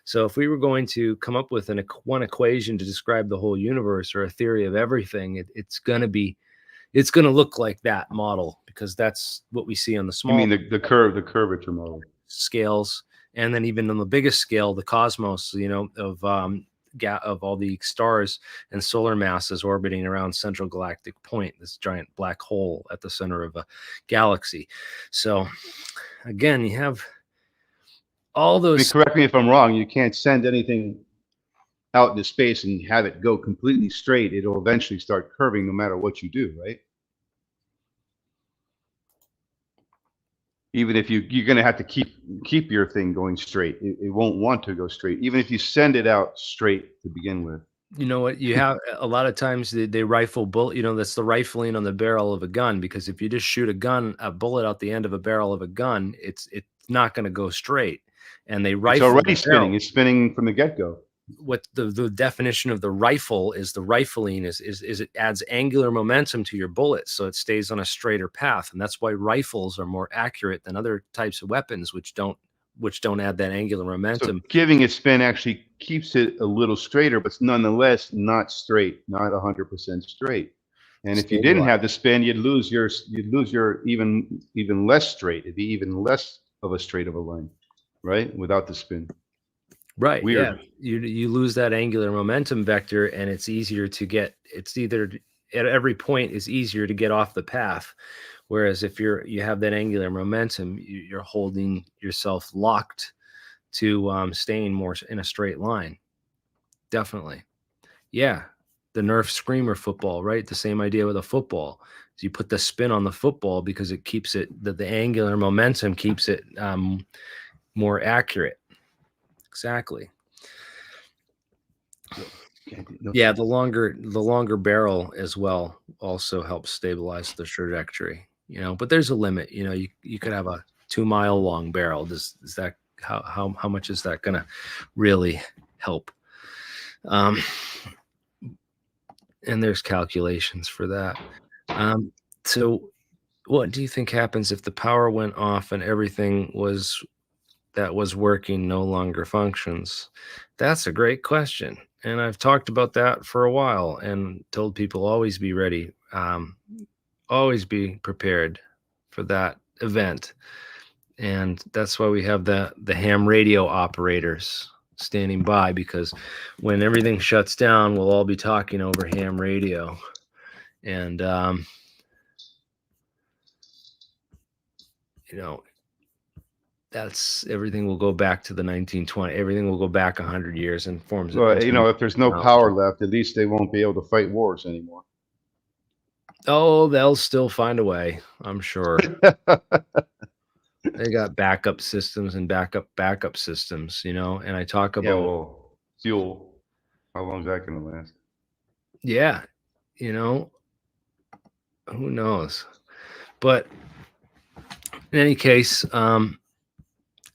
So if we were going to come up with one equation to describe the whole universe, or a theory of everything, it's going to look like that model, because that's what we see on the small, You mean the curvature model scales, and then even on the biggest scale, the cosmos, of all the stars and solar masses orbiting around central galactic point, this giant black hole at the center of a galaxy. So again, you have all those. Correct me if I'm wrong. You can't send anything out into space and have it go completely straight. It'll eventually start curving no matter what you do, right? Even if you're going to have to keep your thing going straight, it won't want to go straight, even if you send it out straight to begin with. You know what? You have a lot of times they rifle bullet. That's the rifling on the barrel of a gun, because if you just shoot a bullet out the end of a barrel of a gun, it's not going to go straight. And they rifle. It's already spinning. It's spinning from the get-go. What the definition of the rifle is, the rifling is it adds angular momentum to your bullet, so it stays on a straighter path. And that's why rifles are more accurate than other types of weapons, which don't add that angular momentum. So giving it spin actually keeps it a little straighter, but nonetheless not straight, not 100% straight. And if you didn't have the spin, you'd lose your even less straight. It'd be even less of a straight of a line, right? Without the spin. Right. Weird. Yeah. You lose that angular momentum vector, and it's easier to get. It's either at every point is easier to get off the path. Whereas if you have that angular momentum, you're holding yourself locked to staying more in a straight line. Definitely. Yeah. The Nerf Screamer football, right? The same idea with a football. Is you put the spin on the football because it keeps it, the angular momentum keeps it more accurate. Exactly. Yeah, the longer barrel as well also helps stabilize the trajectory. But there's a limit. You could have a 2 mile long barrel. Is that how much is that going to really help? And there's calculations for that. So what do you think happens if the power went off and everything that was working no longer functions? That's a great question. And I've talked about that for a while and told people always be ready. Always be prepared for that event. And that's why we have the ham radio operators standing by, because when everything shuts down, we'll all be talking over ham radio. And, that's everything will go back to the 1920. Everything will go back 100 years and forms. Well, if there's no power left, at least they won't be able to fight wars anymore. Oh, they'll still find a way, I'm sure. They got backup systems and backup systems, and I talk about fuel. How long is that going to last? Yeah. Who knows? But In any case,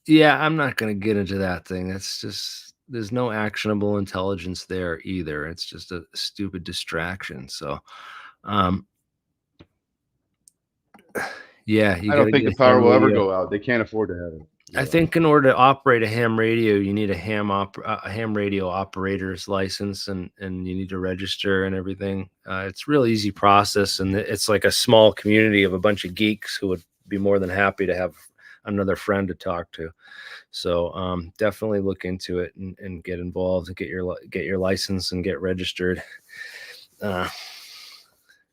yeah, I'm not going to get into that thing. That's just, there's no actionable intelligence there either. It's just a stupid distraction. So, yeah, you I got don't to think get the a power ham will ever radio. go out. They can't afford to have it. I think in order to operate a ham radio, you need a ham radio operator's license, and you need to register and everything. It's a real easy process, and it's like a small community of a bunch of geeks who would be more than happy to have another friend to talk to. So definitely look into it and get involved and get your license and get registered if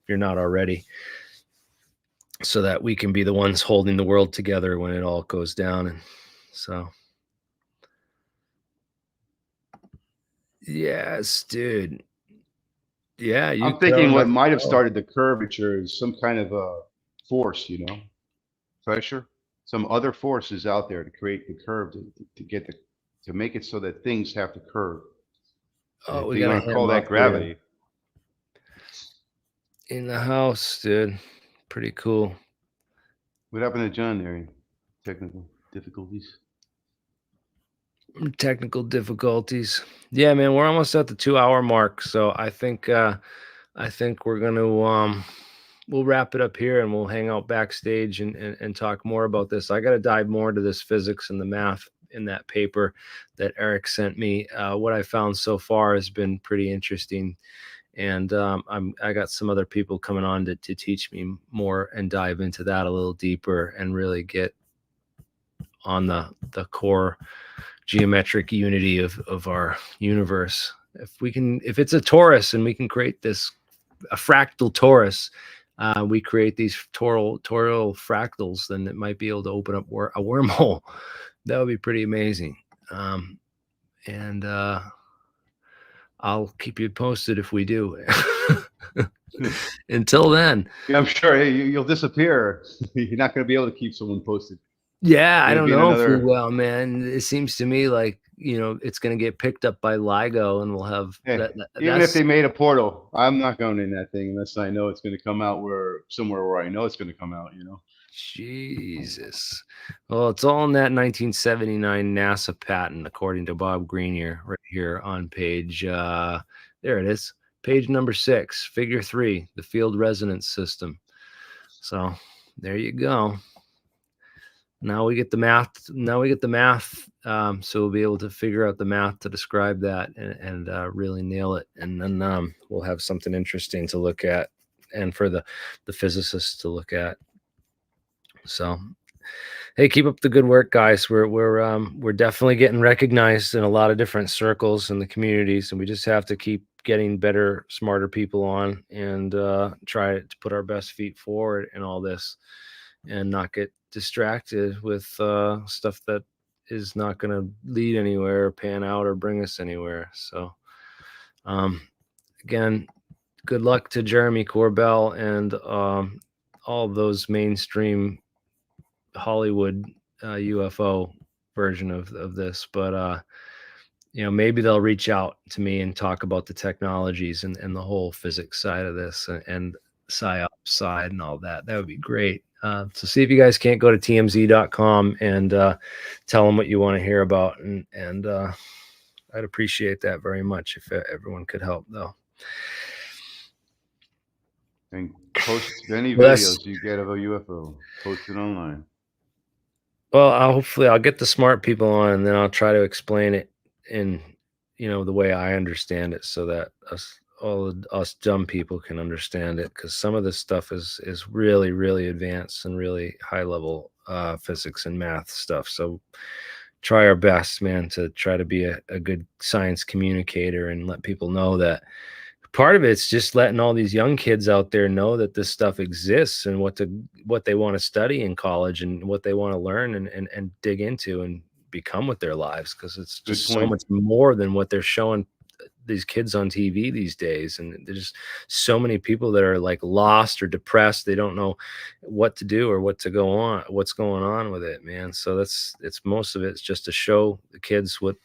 you're not already, so that we can be the ones holding the world together when it all goes down. And so, yes, dude. Yeah, I'm thinking what might have started the curvature is some kind of a force, you know, pressure. Some other force is out there to create the curve to get to make it so that things have to curve. Oh, if we you got want to call that gravity. in the house, dude. Pretty cool. What happened to John there? Technical difficulties. Technical difficulties. Yeah, man, we're almost at the 2-hour mark, so I think we're gonna we'll wrap it up here, and we'll hang out backstage and talk more about this. I got to dive more into this physics and the math in that paper that Eric sent me. What I found so far has been pretty interesting, and I got some other people coming on to teach me more and dive into that a little deeper and really get on the core geometric unity of our universe. If it's a torus and we can create a fractal torus, we create these toral fractals, then it might be able to open up a wormhole. That would be pretty amazing. And I'll keep you posted if we do. Until then, yeah, I'm sure you'll disappear. You're not going to be able to keep someone posted. Yeah, I don't know if we another... will, man. It seems to me like, it's going to get picked up by LIGO, and we'll have even if they made a portal, I'm not going in that thing unless I know it's going to come out somewhere where I know it's going to come out, Jesus. Well, it's all in that 1979 NASA patent, according to Bob Greenier, right here on page, there it is, page number 6, figure 3, the field resonance system. So there you go. Now we get the math. So we'll be able to figure out the math to describe that and really nail it. And then we'll have something interesting to look at, and for the physicists to look at. So, hey, keep up the good work, guys. We're definitely getting recognized in a lot of different circles in the communities, and we just have to keep getting better, smarter people on and try to put our best feet forward in all this, and not get distracted with stuff that is not going to lead anywhere, or pan out, or bring us anywhere. So again, good luck to Jeremy Corbell and all those mainstream Hollywood UFO version of this. But maybe they'll reach out to me and talk about the technologies and the whole physics side of this, and Psy-Op side and all that. That would be great. So see if you guys can't go to tmz.com and tell them what you want to hear about, and I'd appreciate that very much if everyone could help, though. And post any videos you get of a UFO, post it online. Well, hopefully I'll get the smart people on, and then I'll try to explain it in the way I understand it, so that all of us dumb people can understand it, because some of this stuff is really, really advanced and really high level physics and math stuff. So try our best, man, to try to be a good science communicator and let people know that part of it's just letting all these young kids out there know that this stuff exists, and what they want to study in college, and what they want to learn and dig into and become with their lives, because it's just so much more than what they're showing these kids on TV these days. And there's just so many people that are like lost or depressed. They don't know what to do or what's going on with it, man. So it's most of it's just to show the kids what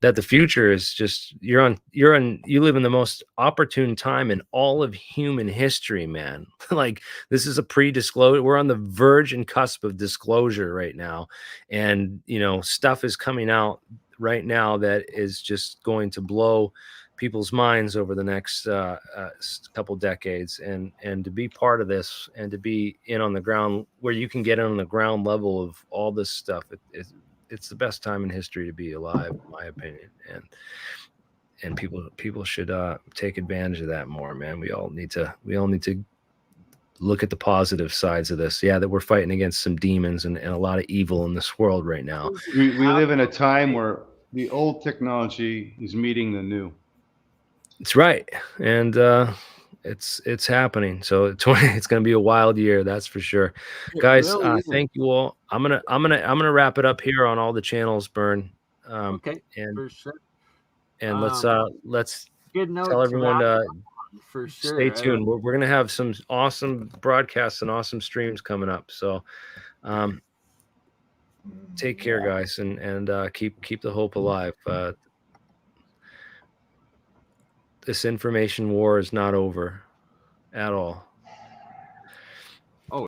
that the future is just you live in the most opportune time in all of human history, man. Like, this is a pre-disclosure. We're on the verge and cusp of disclosure right now, and stuff is coming out right now that is just going to blow people's minds over the next couple decades, and to be part of this and to be in on the ground where you can get in on the ground level of all this stuff, it's the best time in history to be alive, in my opinion. And people should take advantage of that more, man. We all need to look at the positive sides of this. Yeah, that we're fighting against some demons and a lot of evil in this world right now. We live in a time where the old technology is meeting the new. It's right. And it's happening. So it's going to be a wild year, that's for sure. Guys, thank you all. I'm gonna wrap it up here on all the channels, Burn. Okay, and for sure. And let's good note tell everyone to for sure. stay tuned. We're gonna have some awesome broadcasts and awesome streams coming up. So take care, guys, and keep the hope alive. This information war is not over at all.